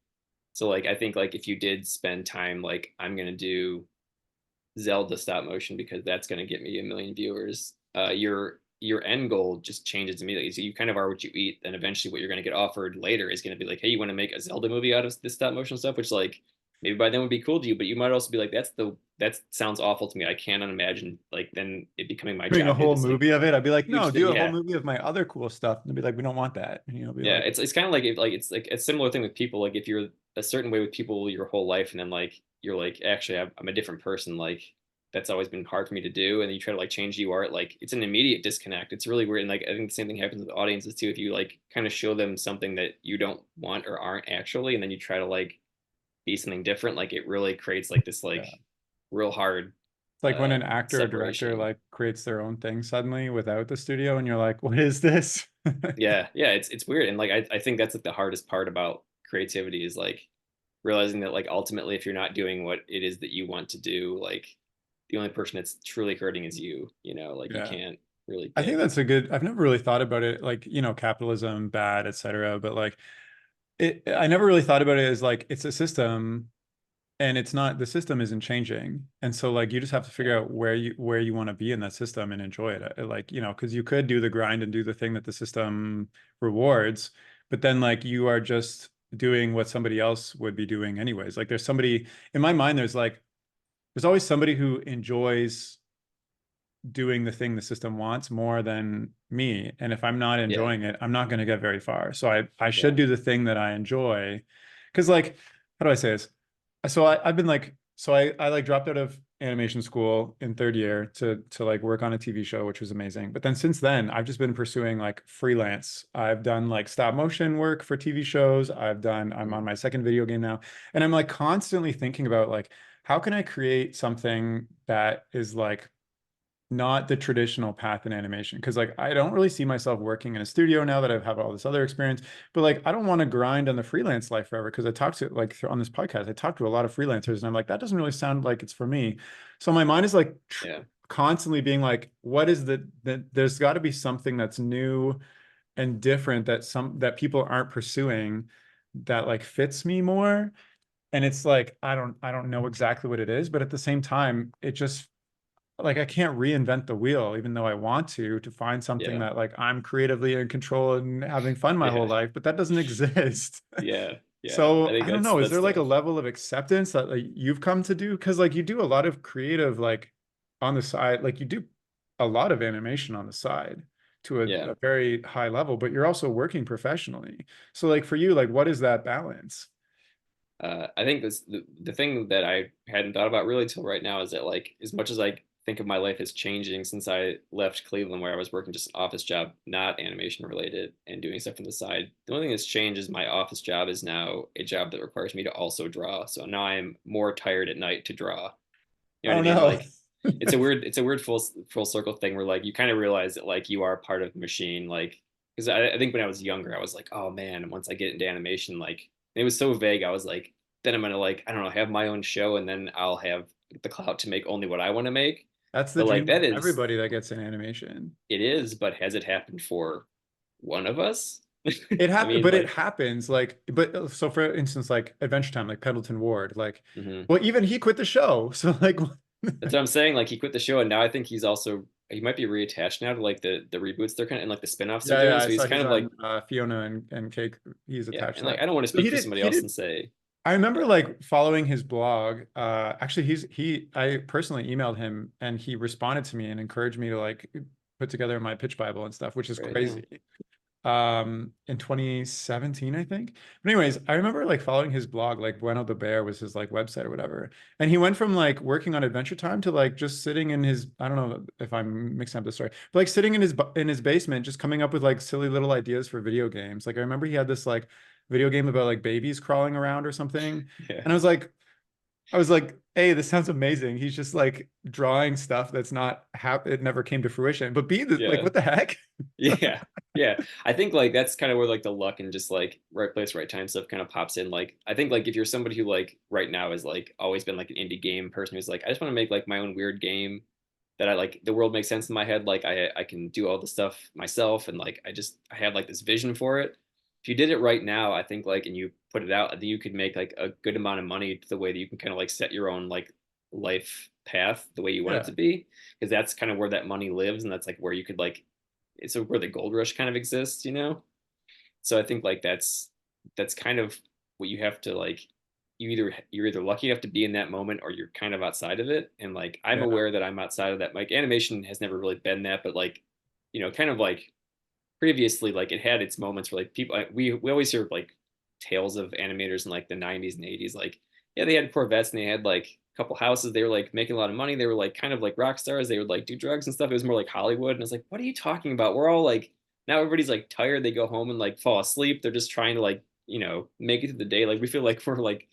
So like I think like if you did spend time like I'm gonna do Zelda stop motion because that's going to get me a million viewers. Your end goal just changes immediately. So you kind of are what you eat. Then eventually, what you're going to get offered later is going to be like, hey, you want to make a Zelda movie out of this stop motion stuff, which like maybe by then would be cool to you, but you might also be like, that sounds awful to me. I cannot imagine like then it becoming my Doing a job to do whole this like movie of it, I'd be like, no, huge do thing. a whole Yeah, movie of my other cool stuff. And they'd be like, we don't want that. And be yeah. like, It's kind of like if like it's like a similar thing with people. Like if you're a certain way with people your whole life, and then like you're like actually I'm a different person. Like that's always been hard for me to do, and you try to like change who you are. Like it's an immediate disconnect. It's really weird. And like I think the same thing happens with audiences too. If you like kind of show them something that you don't want or aren't actually, and then you try to like be something different, like it really creates like this like yeah. real hard It's like when an actor or director separation. like creates their own thing suddenly without the studio, and you're like, what is this? Yeah, yeah, it's weird. And like I think that's like the hardest part about creativity is like realizing that like ultimately if you're not doing what it is that you want to do, like the only person that's truly hurting is you, like you Yeah. can't really I think get. that's a good, I've never really thought about it like, capitalism, bad, etc. But like I never really thought about it as like it's a system and it's not the system isn't changing. And so like you just have to Yeah, figure out where you want to be in that system and enjoy it. Like, because you could do the grind and do the thing that the system rewards, but then like you are just doing what somebody else would be doing anyways. Like there's somebody in my mind, there's always somebody who enjoys doing the thing the system wants more than me. And if I'm not yeah, enjoying it, I'm not going to get very far. So I yeah, should do the thing that I enjoy. Because like, how do I say this? So I've been like, so I like dropped out of animation school in third year to like work on a TV show, which was amazing. But then since then, I've just been pursuing like freelance. I've done like stop motion work for TV shows. I'm on mm, my second video game now. And I'm like constantly thinking about like, how can I create something that is like not the traditional path in animation? Because like I don't really see myself working in a studio now that I've had all this other experience. But like I don't want to grind on the freelance life forever because I talked to like on this podcast, I talked to a lot of freelancers and I'm like, that doesn't really sound like it's for me. So my mind is like yeah, constantly being like, what is there's got to be something that's new and different that people aren't pursuing that like fits me more. And it's like I don't know exactly what it is, but at the same time, it just like I can't reinvent the wheel, even though I want to find something yeah, that like I'm creatively in control and having fun my whole yeah, life, but that doesn't exist. yeah, yeah. I So think I don't that's know. Is there like a tough. level of acceptance that like you've come to do? Because like you do a lot of creative like on the side, like you do a lot of animation on the side to Yeah. a very high level, but you're also working professionally. So like for you, like what is that balance? I think the thing that I hadn't thought about really till right now is that like as much as I think of my life as changing since I left Cleveland, where I was working just an office job, not animation related, and doing stuff on the side. The only thing that's changed is my office job is now a job that requires me to also draw. So now I'm more tired at night to draw. You know what Oh I mean? no. Like it's a weird full circle thing where like you kind of realize that like you are part of the machine. Like because I think when I was younger, I was like, oh man, once I get into animation, like it was so vague. I was like, then I'm gonna like I don't know, have my own show, and then I'll have the clout to make only what I want to make. That's the But like dream that for is everybody that gets in animation. it is, but has it happened for one of us? It I happened, mean, but it like, happens like, but so for instance, like Adventure Time, like Pendleton Ward, like, mhm. well, even he quit the show. So like, That's what I'm saying. Like, he quit the show, and now I think he's also he might be reattached now to like the reboots they're kind of and like the spin-offs they're yeah, yeah, doing. I So saw he's he's kind of on like, Fiona and Cake. He's yeah, attached and to like that. I don't want to So speak for somebody he else did. and say, I remember like following his blog. Actually, I personally emailed him and he responded to me and encouraged me to like put together my pitch Bible and stuff, which is right, yeah, crazy. In 2017, I think. But anyways, I remember like following his blog, like Bueno the Bear was his like website or whatever. And he went from like working on Adventure Time to like just sitting in his, I don't know if I'm mixing up the story, but like sitting in his basement, just coming up with like silly little ideas for video games. Like I remember he had this like video game about like babies crawling around or something. yeah, And I was like, hey, this sounds amazing. He's just like drawing stuff that's not it never came to fruition. But like, yeah, what the heck? yeah, yeah. I think like that's kind of where like the luck and just like right place, right time stuff kind of pops in. Like, I think like if you're somebody who like right now has like always been like an indie game person who's like, I just want to make like my own weird game that I like the world makes sense in my head. Like I can do all the stuff myself and like I have like this vision for it. If you did it right now, I think like and you put it out, I think you could make like a good amount of money to the way that you can kind of like set your own like life path the way you want it Yeah. to be. Because that's kind of where that money lives and that's like where you could like it's where the gold rush kind of exists, you know? So I think like that's kind of what you have to like you're either lucky enough to be in that moment or you're kind of outside of it. And like I'm Yeah. aware that I'm outside of that. Like animation has never really been that, but like, kind of like previously, like it had its moments where like people we always hear like tales of animators in like the 90s and 80s. Like, yeah, they had Corvettes and they had like a couple houses. They were like making a lot of money. They were like kind of like rock stars. They would like do drugs and stuff. It was more like Hollywood. And I was like, what are you talking about? We're all like now everybody's like tired. They go home and like fall asleep. They're just trying to like, make it through the day. Like we feel like we're like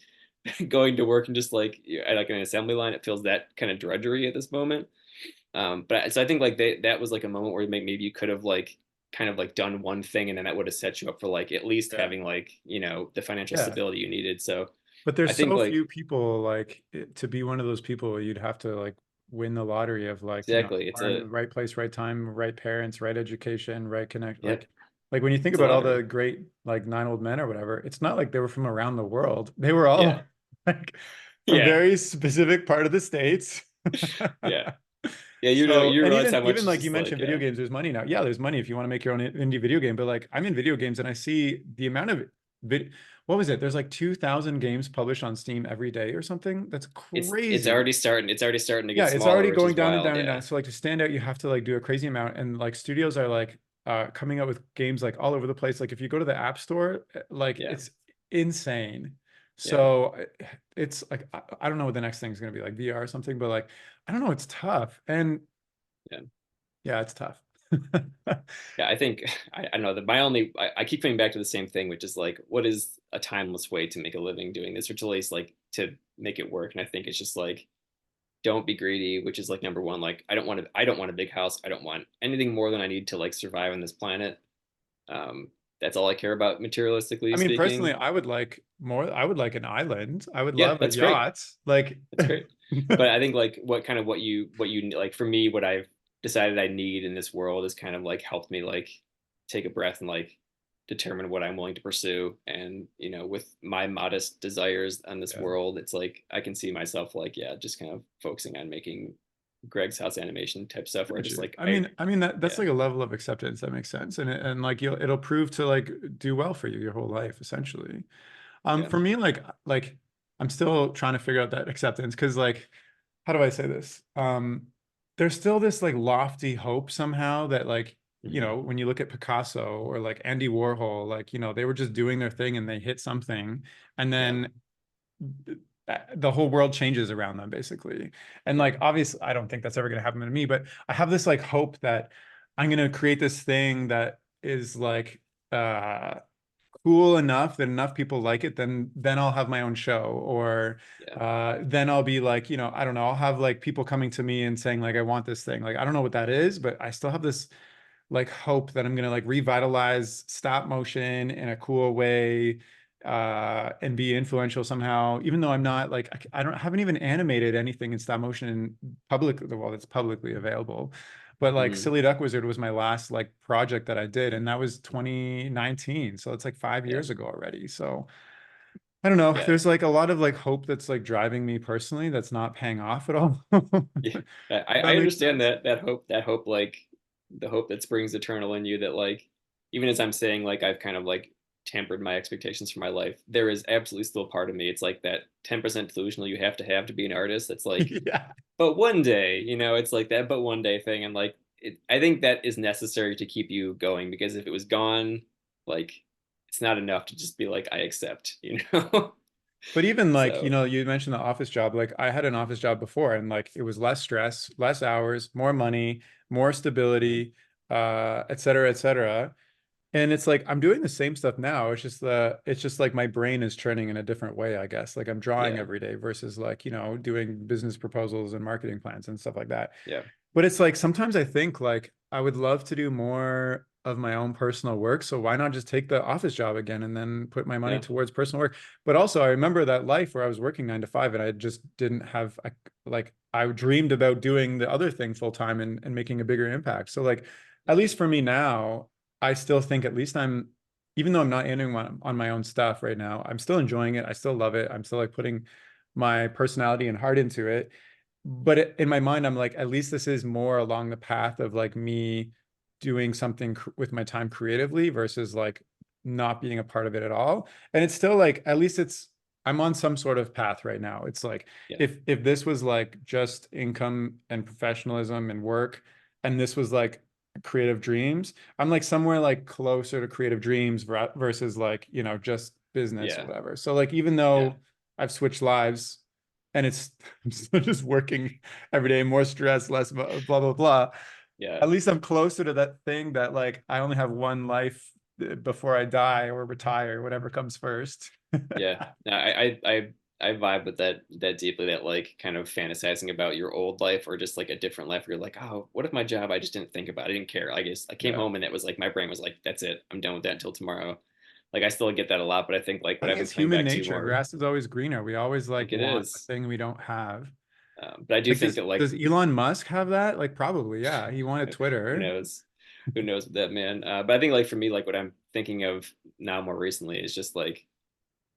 going to work and just like at like an assembly line. It feels that kind of drudgery at this moment. So I think like that was like a moment where maybe you could have like kind of like done one thing and then that would have set you up for like at least Yeah. having like the financial Yeah. stability you needed. So But I there's think so like few people like to be one of those people, you'd have to like win the lottery of like, exactly it's born in a the right place, right time, right parents, right education, right connect. yep Like when you think it's a about all the lottery. great like nine old men or whatever, it's not like they were from around the world. They were all Yeah, like from yeah, very specific part of the States. yeah, yeah. So, You and realize how even much it's like you just like mentioned video yeah, games, there's money now. Yeah, there's money if you want to make your own indie video game. But like I'm in video games and I see the amount of what was it? There's like 2,000 games published on Steam every day or something. That's it's crazy. already starting. It's already starting to get Yeah, it's smaller, already which going is down and wild. down and Yeah, down. So like to stand out, you have to like do a crazy amount. And like studios are like coming up with games like all over the place. Like if you go to the App Store, like yeah, it's insane. yeah, So it's like I don't know what the next thing is going to be like VR or something, but like I don't know, it's tough. And yeah. yeah, it's tough. Yeah, I think I know that I keep coming back to the same thing, which is like, what is a timeless way to make a living doing this, or to at least like to make it work? And I think it's just like, don't be greedy, which is like number one. Like, I don't want a big house. I don't want anything more than I need to like survive on this planet. Um, that's all I care about, materialistically I mean, personally, speaking. I would like more. I would like an island. I would Yeah, love a that's great. yacht. Like, That's great. But I think like what you like for me, what I've decided I need in this world is kind of like helped me like take a breath and like determine what I'm willing to pursue. And with my modest desires on this yeah. world, it's like I can see myself like yeah, just kind of focusing on making Greg's house animation type stuff where I Got just you. like I mean that's yeah, like a level of acceptance that makes sense, and like it'll prove to like do well for you your whole life essentially. yeah, For me, like I'm still trying to figure out that acceptance because like, how do I say this? There's still this like lofty hope somehow that like, hmm when you look at Picasso or like Andy Warhol, like, they were just doing their thing and they hit something, and yeah, then the whole world changes around them basically. And Yeah. like obviously I don't think that's ever going to happen to me, but I have this like hope that I'm going to create this thing that is like uh cool enough that enough people like it, then I'll have my own show. Or Yeah. then I'll be like, I don't know, I'll have like people coming to me and saying like I want this thing. Like I don't know what that is, but I still have this like hope that I'm gonna like revitalize stop motion in a cool way, and be influential somehow, even though I'm not like I don't haven't even animated anything in stop motion public, well, that's publicly available. But like Mhm. Silly Duck Wizard was my last like project that I did, and that was 2019. So it's like five Yeah. years ago already. So I don't know. Yeah. There's like a lot of like hope that's like driving me personally that's not paying off at all. Yeah. That I makes understand sense. that hope, like the hope that springs eternal in you, that like even as I'm saying like I've kind of like tempered my expectations for my life, there is absolutely still part of me. It's like that 10% delusional you have to be an artist. That's like, Yeah. but one day, it's like that but one day thing. And like I think that is necessary to keep you going, because if it was gone, like it's not enough to just be like I accept. But even like, So you mentioned the office job. Like I had an office job before and like it was less stress, less hours, more money, more mhm. stability, et cetera, et cetera. And it's like I'm doing the same stuff now. It's just like my brain is trending in a different way, I guess. Like I'm drawing Yeah, every day versus like, doing business proposals and marketing plans and stuff like that. yeah, But it's like sometimes I think like I would love to do more of my own personal work. So why not just take the office job again and then put my money yeah, towards personal work? But also I remember that life where I was working 9 to 5 and I just didn't have like I dreamed about doing the other thing full time and making a bigger impact. So like at least for me now, I still think at least even though I'm not entering on my own stuff right now, I'm still enjoying it. I still love it. I'm still like putting my personality and heart into it. But in my mind, I'm like, at least this is more along the path of like me doing something with my time creatively versus like not being a part of it at all. And it's still like, at least I'm on some sort of path right now. It's like, yeah, if this was like just income and professionalism and work, and this was like creative dreams, I'm like somewhere like closer to creative dreams versus like, just business or yeah, whatever. So like, even yeah, though I've switched lives, and it's I'm still just working every day, more stress, less blah blah blah. yeah, At least I'm closer to that thing that like I only have one life before I die or retire, whatever comes first. yeah. No, I vibe with that deeply. That like kind of fantasizing about your old life or just like a different life. Where you're like, oh, what if my job I just didn't think about? I didn't care. I guess I came Yeah. home and it was like my brain was like, that's it. I'm done with that until tomorrow. Like I still get that a lot, but I think like I what I've think been it's coming human back to nature. more. Grass is always greener. We always I like think it want a is. thing we don't have. But I do Like think does that like does Elon Musk have that? Like probably, yeah. He wanted who Twitter. knows, who knows with that man. But I think like for me, like what I'm thinking of now more recently is just like,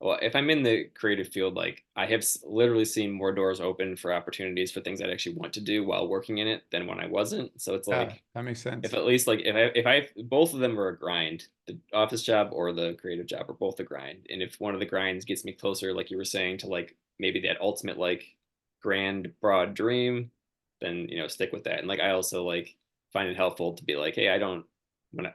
well, if I'm in the creative field, like I have literally seen more doors open for opportunities for things I'd actually want to do while working in it than when I wasn't. So it's Yeah, like that makes if sense. at least like if I both of them are a grind, the office job or the creative job are both a grind. And if one of the grinds gets me closer, like you were saying, to like maybe that ultimate like grand broad dream, then stick with that. And like I also like find it helpful to be like, hey, I don't when I,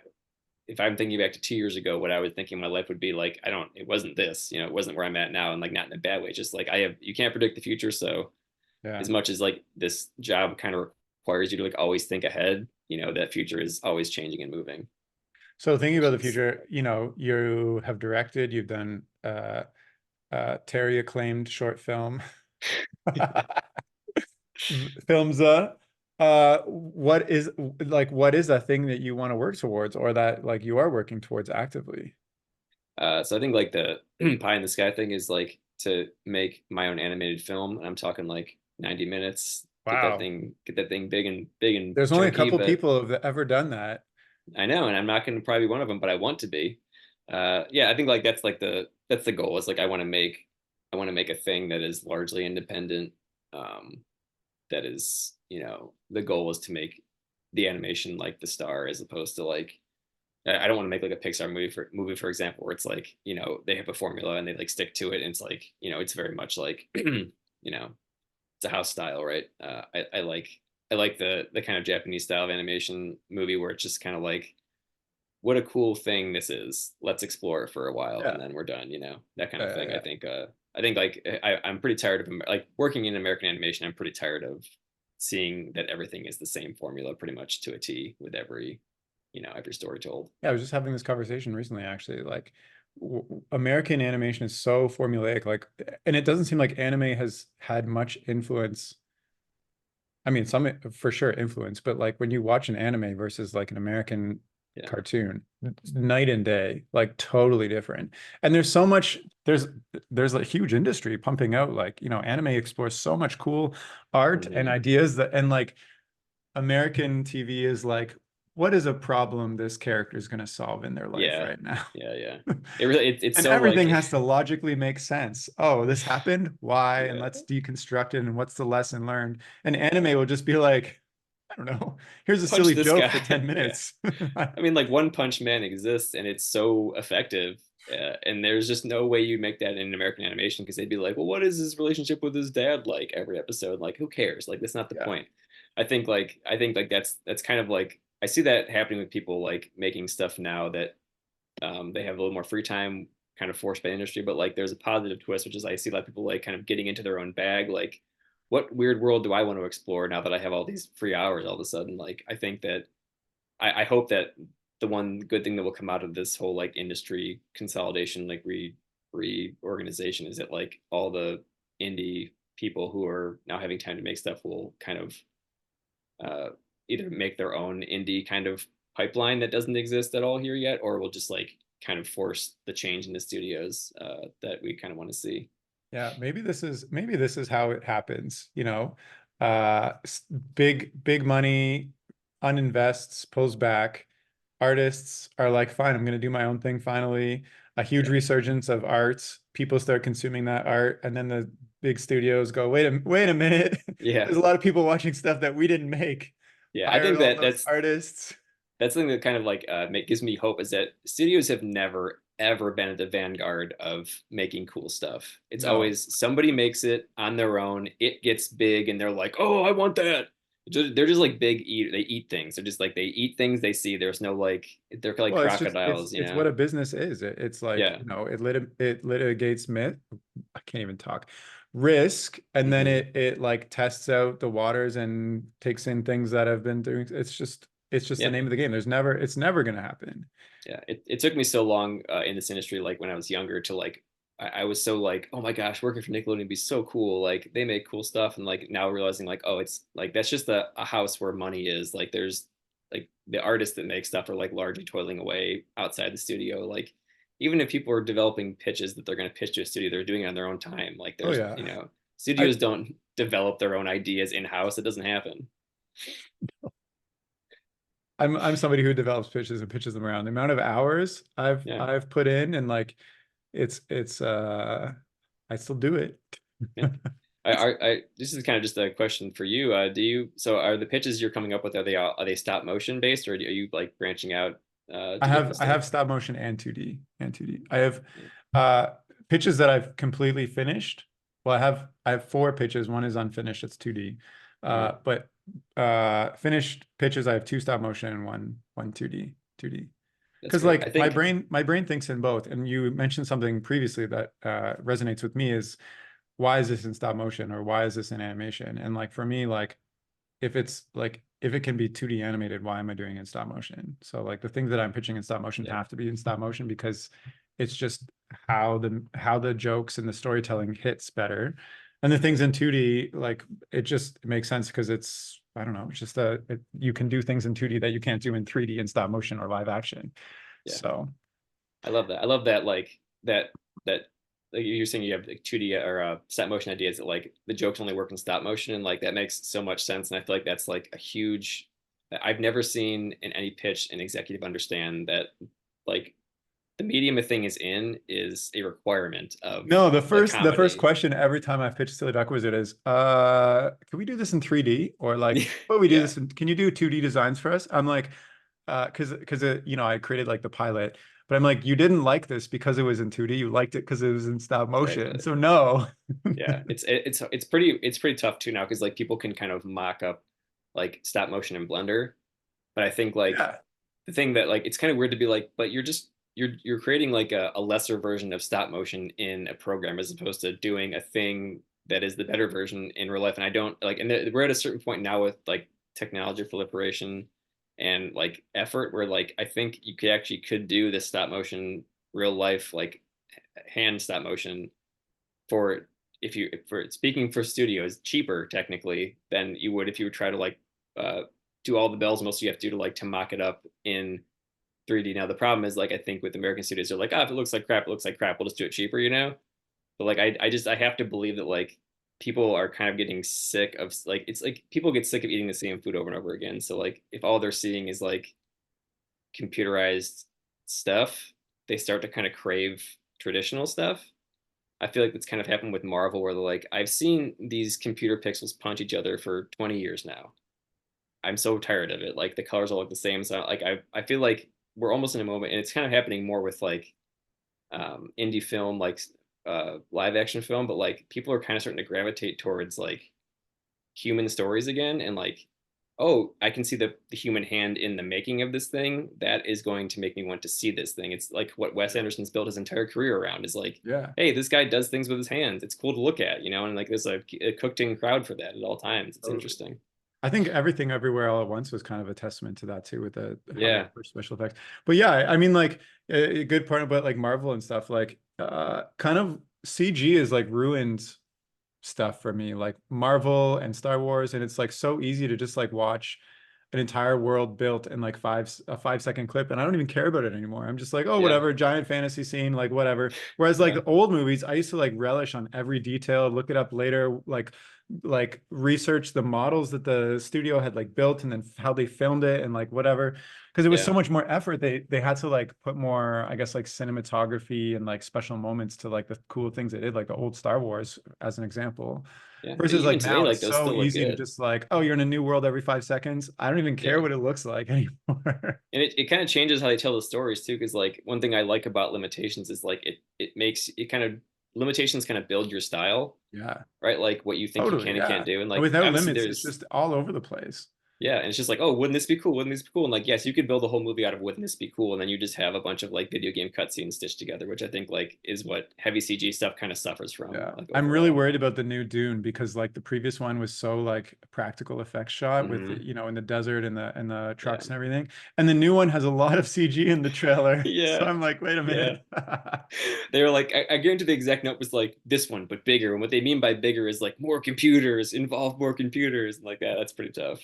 if I'm thinking back to 2 years ago, what I was thinking my life would be like, it wasn't this, it wasn't where I'm at now, and like not in a bad way. Just like you can't predict the future. So Yeah. as much as like this job kind of requires you to like always think ahead, that future is always changing and moving, So thinking which about the is future, you have directed, you've done Terry acclaimed short film. Films, what is that thing that you want to work towards or that like you are working towards actively? so I think like the pie in the sky thing is like to make my own animated film. And I'm talking like 90 minutes, Wow. get that thing big and There's only a chunky. couple But people who have ever done that. I know, and I'm not going to probably be one of them, but I want to be. Yeah, I think like that's the goal. Is like I want to make a thing that is largely independent. Um, that is, the goal is to make the animation like the star, as opposed to like I don't want to make like a Pixar movie for example, where it's like they have a formula and they like stick to it, and it's like it's very much like it's a house style, right? I like the kind of Japanese style of animation movie where it's just kind of like what a cool thing this is. Let's explore it for a while and Yeah. then we're done, that kind of Yeah, thing. I yeah. think I think like I'm pretty tired of like working in American animation. I'm pretty tired of seeing that everything is the same formula pretty much to a T with every, every story told. Yeah, I was just having this conversation recently, actually. Like, American animation is so formulaic, like, and it doesn't seem like anime has had much influence. I mean, some for sure influence, but like when you watch an anime versus like an American Yeah. cartoon, it's night and day, like totally different. And there's so much, there's a huge industry pumping out, like, anime explores so much cool art and Hmm. ideas that, and like American TV is like, what is a problem this character is going to solve in their life Yeah. right now? Yeah. Yeah. It really, it's And so like, everything has to logically make sense. Oh, this happened. Why? And yeah, let's deconstruct it. And what's the lesson learned? And anime will just be like, I don't know. Here's a punch silly this joke for guy. 10 Yeah. minutes. I mean, like One Punch Man exists and it's so effective. And there's just no way you make that in American animation because they'd be like, well, what is his relationship with his dad like every episode? Like, who cares? Like, that's not the Yeah. point. I think like that's kind of like I see that happening with people like making stuff now that they have a little more free time, kind of forced by industry. But like, there's a positive twist, which is I see a lot of people like kind of getting into their own bag. Like, what weird world do I want to explore now that I have all these free hours all of a sudden? Like, I think that I hope that the one good thing that will come out of this whole like industry consolidation, like reorganization, is that like all the indie people who are now having time to make stuff will kind of uh, either make their own indie kind of pipeline that doesn't exist at all here yet, or will just like kind of force the change in the studios that we kind of want to see. Yeah, maybe this is how it happens, Uh big money uninvests, pulls back. Artists are like, fine, I'm gonna do my own thing finally. A huge Yeah, resurgence of art. People start consuming that art, and then the big studios go, wait a minute. yeah, There's a lot of people watching stuff that we didn't make. yeah. I Hire think all that those that's artists. something that kind of like gives me hope is that studios have never ever been at the vanguard of making cool stuff. It's No. always somebody makes it on their own, it gets big, and they're like, "Oh, I want that." They're just like big eat. They eat things. They're just like they eat things they see. There's no like they're like Well, it's just it's crocodiles, you it's know? what a business is. It's like, Yeah. it litigates myth. I can't even talk. Risk, and then Hmm. it like tests out the waters and takes in things that have been doing. It's just the Yeah. name of the game. It's never gonna happen. Yeah, it took me so long in this industry, like when I was younger, to like I was so like, oh my gosh, working for Nickelodeon would be so cool. Like they make cool stuff, and like now realizing like, oh, it's like that's just a house where money is. Like there's like the artists that make stuff are like largely toiling away outside the studio. Like even if people are developing pitches that they're going to pitch to a studio, they're doing it on their own time. Like Oh there's yeah. I studios don't develop their own ideas in house. It doesn't happen. I'm somebody who develops pitches and pitches them around. The amount of hours I've Yeah. I've put in, and like it's I still do it. Yeah. This is kind of just a question for you. Do you, so are the pitches you're coming up with, are they stop motion based, or are you like branching out I to different have I stuff? have stop motion and 2D. I have Yeah. uh pitches that I've completely finished. Well, I have four pitches. One is unfinished, it's 2D. Mhm. But finished pitches, I have two stop motion and one 2D. That's Because great. I like my think, brain my brain thinks in both. And you mentioned something previously that resonates with me is, why is this in stop motion or why is this in animation? And like for me, like if it can be 2D animated, why am I doing it in stop motion? So like the things that I'm pitching in stop motion yeah, have to be in stop motion because it's just how the jokes and the storytelling hits better. And the things in 2D, like it makes sense because it's, I don't know, it's just you can do things in 2D that you can't do in 3D in stop motion or live action. yeah. So I love that. I love that, like that like you're saying you have like 2D or stop motion ideas that like the jokes only work in stop motion, and like that makes so much sense. And I feel like that's like a huge, I've never seen in any pitch an executive understand that like the medium a thing is in is a requirement of no, the the first comedy. question every time I pitch Silly Duck Wizard is, can we do this in 3D? Or like, well, we do Yeah, this in, can you do 2D designs for us? I'm like, because I created like the pilot, but I'm like, you didn't like this because it was in 2D. You liked it because it was in stop motion. exactly. So no. Yeah, it's pretty tough too now because like people can kind of mock up like stop motion in Blender, but I think like Yeah. the thing that like it's kind of weird to be like, but you're creating like a lesser version of stop motion in a program as opposed to doing a thing that is the better version in real life. And I don't like, and we're at a certain point now with like technology proliferation and like effort where like I think you could do this stop motion real life like hand stop motion for for speaking for studios cheaper technically than you would if you would try to like do all the bells and whistles you have to do to like to mock it up in 3D. Now the problem is like I think with American studios they're like, oh, if it looks like crap, it looks like crap. We'll just do it cheaper, you know. But like I have to believe that like people are kind of getting sick of like it's like people get sick of eating the same food over and over again. So like if all they're seeing is like computerized stuff, they start to kind of crave traditional stuff. I feel like that's kind of happened with Marvel where they're like, I've seen these computer pixels punch each other for 20 years now. I'm so tired of it. Like the colors all look the same. So like I feel like we're almost in a moment, and it's kind of happening more with like indie film, like live action film, but like people are kind of starting to gravitate towards like human stories again, and like, oh, I can see the human hand in the making of this thing. That is going to make me want to see this thing. It's like what Wes Anderson's built his entire career around is like, Yeah. hey, this guy does things with his hands. It's cool to look at, you know, and like there's a cooked in crowd for that at all times. It's interesting. I think Everything Everywhere All at Once was kind of a testament to that too, with the Yeah. special effects. But yeah, I mean, like a good part about like Marvel and stuff, like kind of CG is like ruined stuff for me, like Marvel and Star Wars, and it's like so easy to just like watch an entire world built in like a 5 second clip, and I don't even care about it anymore. I'm just like, oh, Yeah. whatever, giant fantasy scene, like whatever. Whereas like Yeah. the old movies, I used to like relish on every detail, look it up later, like research the models that the studio had like built and then how they filmed it and like whatever, because it was so Yeah. much more effort. They had to like put more, I guess, like cinematography and like special moments to like the cool things they did, like the old Star Wars as an example. Yeah. But Versus even like today, now like it's those so still look easy to good. just like, oh, you're in a new world every 5 seconds. I don't even care Yeah. what it looks like anymore. And it kind of changes how they tell the stories too, because like one thing I like about limitations is like it makes it kind of limitations kind of build your style, Yeah, right? Like what you think you totally. can and Yeah. can't do. And And like without obviously limits, it's there's just all over the place. yeah, and it's just like, oh, wouldn't this be cool? Wouldn't this be cool? And like, yes, you could build a whole movie out of wouldn't this be cool? And then you just have a bunch of like video game cutscenes stitched together, which I think like is what heavy CG stuff kind of suffers from. Yeah. Like I'm really overall. worried about the new Dune because like the previous one was so like practical effects shot with, Hmm. you know, in the desert and the Yeah. trucks and everything. And the new one has a lot of CG in the trailer. So Yeah. I'm like, wait a Yeah. minute. They were like, I guarantee the exact note was like this one, but bigger. And what they mean by bigger is like more computers, involve more computers, and like that. That's pretty tough.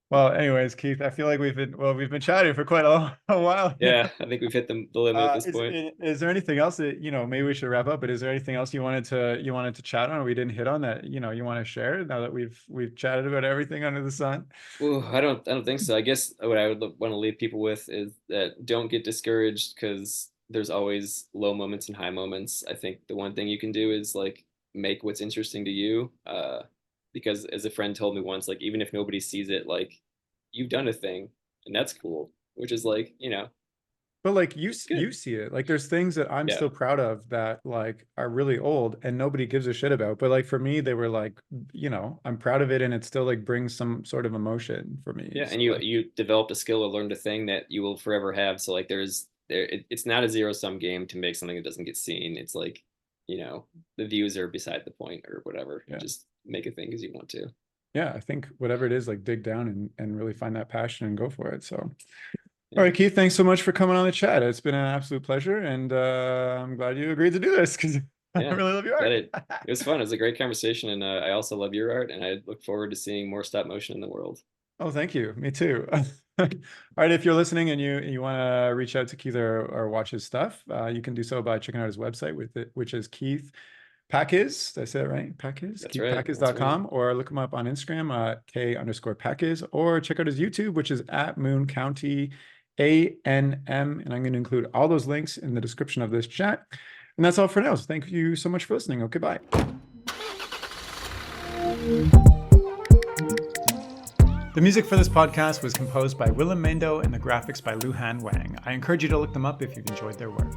Well, anyways, Keith, I feel like we've been chatting for quite a while here. Yeah, I think we've hit the limit at this point. Is there anything else that, you know, maybe we should wrap up, but is there anything else you wanted to chat on or we didn't hit on that, you know, you want to share now that we've chatted about everything under the sun? Ooh, I don't think so. I guess what I would want to leave people with is that don't get discouraged because there's always low moments and high moments. I think the one thing you can do is like make what's interesting to you. Because as a friend told me once, like even if nobody sees it, like you've done a thing, and that's cool. Which is like, you know, But like good. you see it. Like there's things that I'm Yeah. still proud of that like are really old and nobody gives a shit about. But like for me, they were like, you know, I'm proud of it and it still like brings some sort of emotion for me. Yeah, So and like, you developed a skill or learned a thing that you will forever have. So like it's not a zero sum game to make something that doesn't get seen. It's like, you know, the views are beside the point or whatever. yeah. Just make a thing because you want to. Yeah, I think whatever it is, like dig down and really find that passion and go for it. So all Yeah. right, Keith, thanks so much for coming on the chat. It's been an absolute pleasure, and I'm glad you agreed to do this because I Yeah. really love your That art. it was fun. It was a great conversation, and I also love your art, and I look forward to seeing more stop motion in the world. Oh, thank you. Me too. All right, if you're listening and you want to reach out to Keith or watch his stuff, you can do so by checking out his website which is Keith Pakiz. Did I say that right? Pakiz? That's right. That's right. KeithPakiz.com, or look him up on Instagram, K_Pakiz, or check out his YouTube, which is at Moon County ANM. And I'm going to include all those links in the description of this chat. And that's all for now. So thank you so much for listening. Okay, bye. The music for this podcast was composed by Willem Mendo and the graphics by Luhan Wang. I encourage you to look them up if you've enjoyed their work.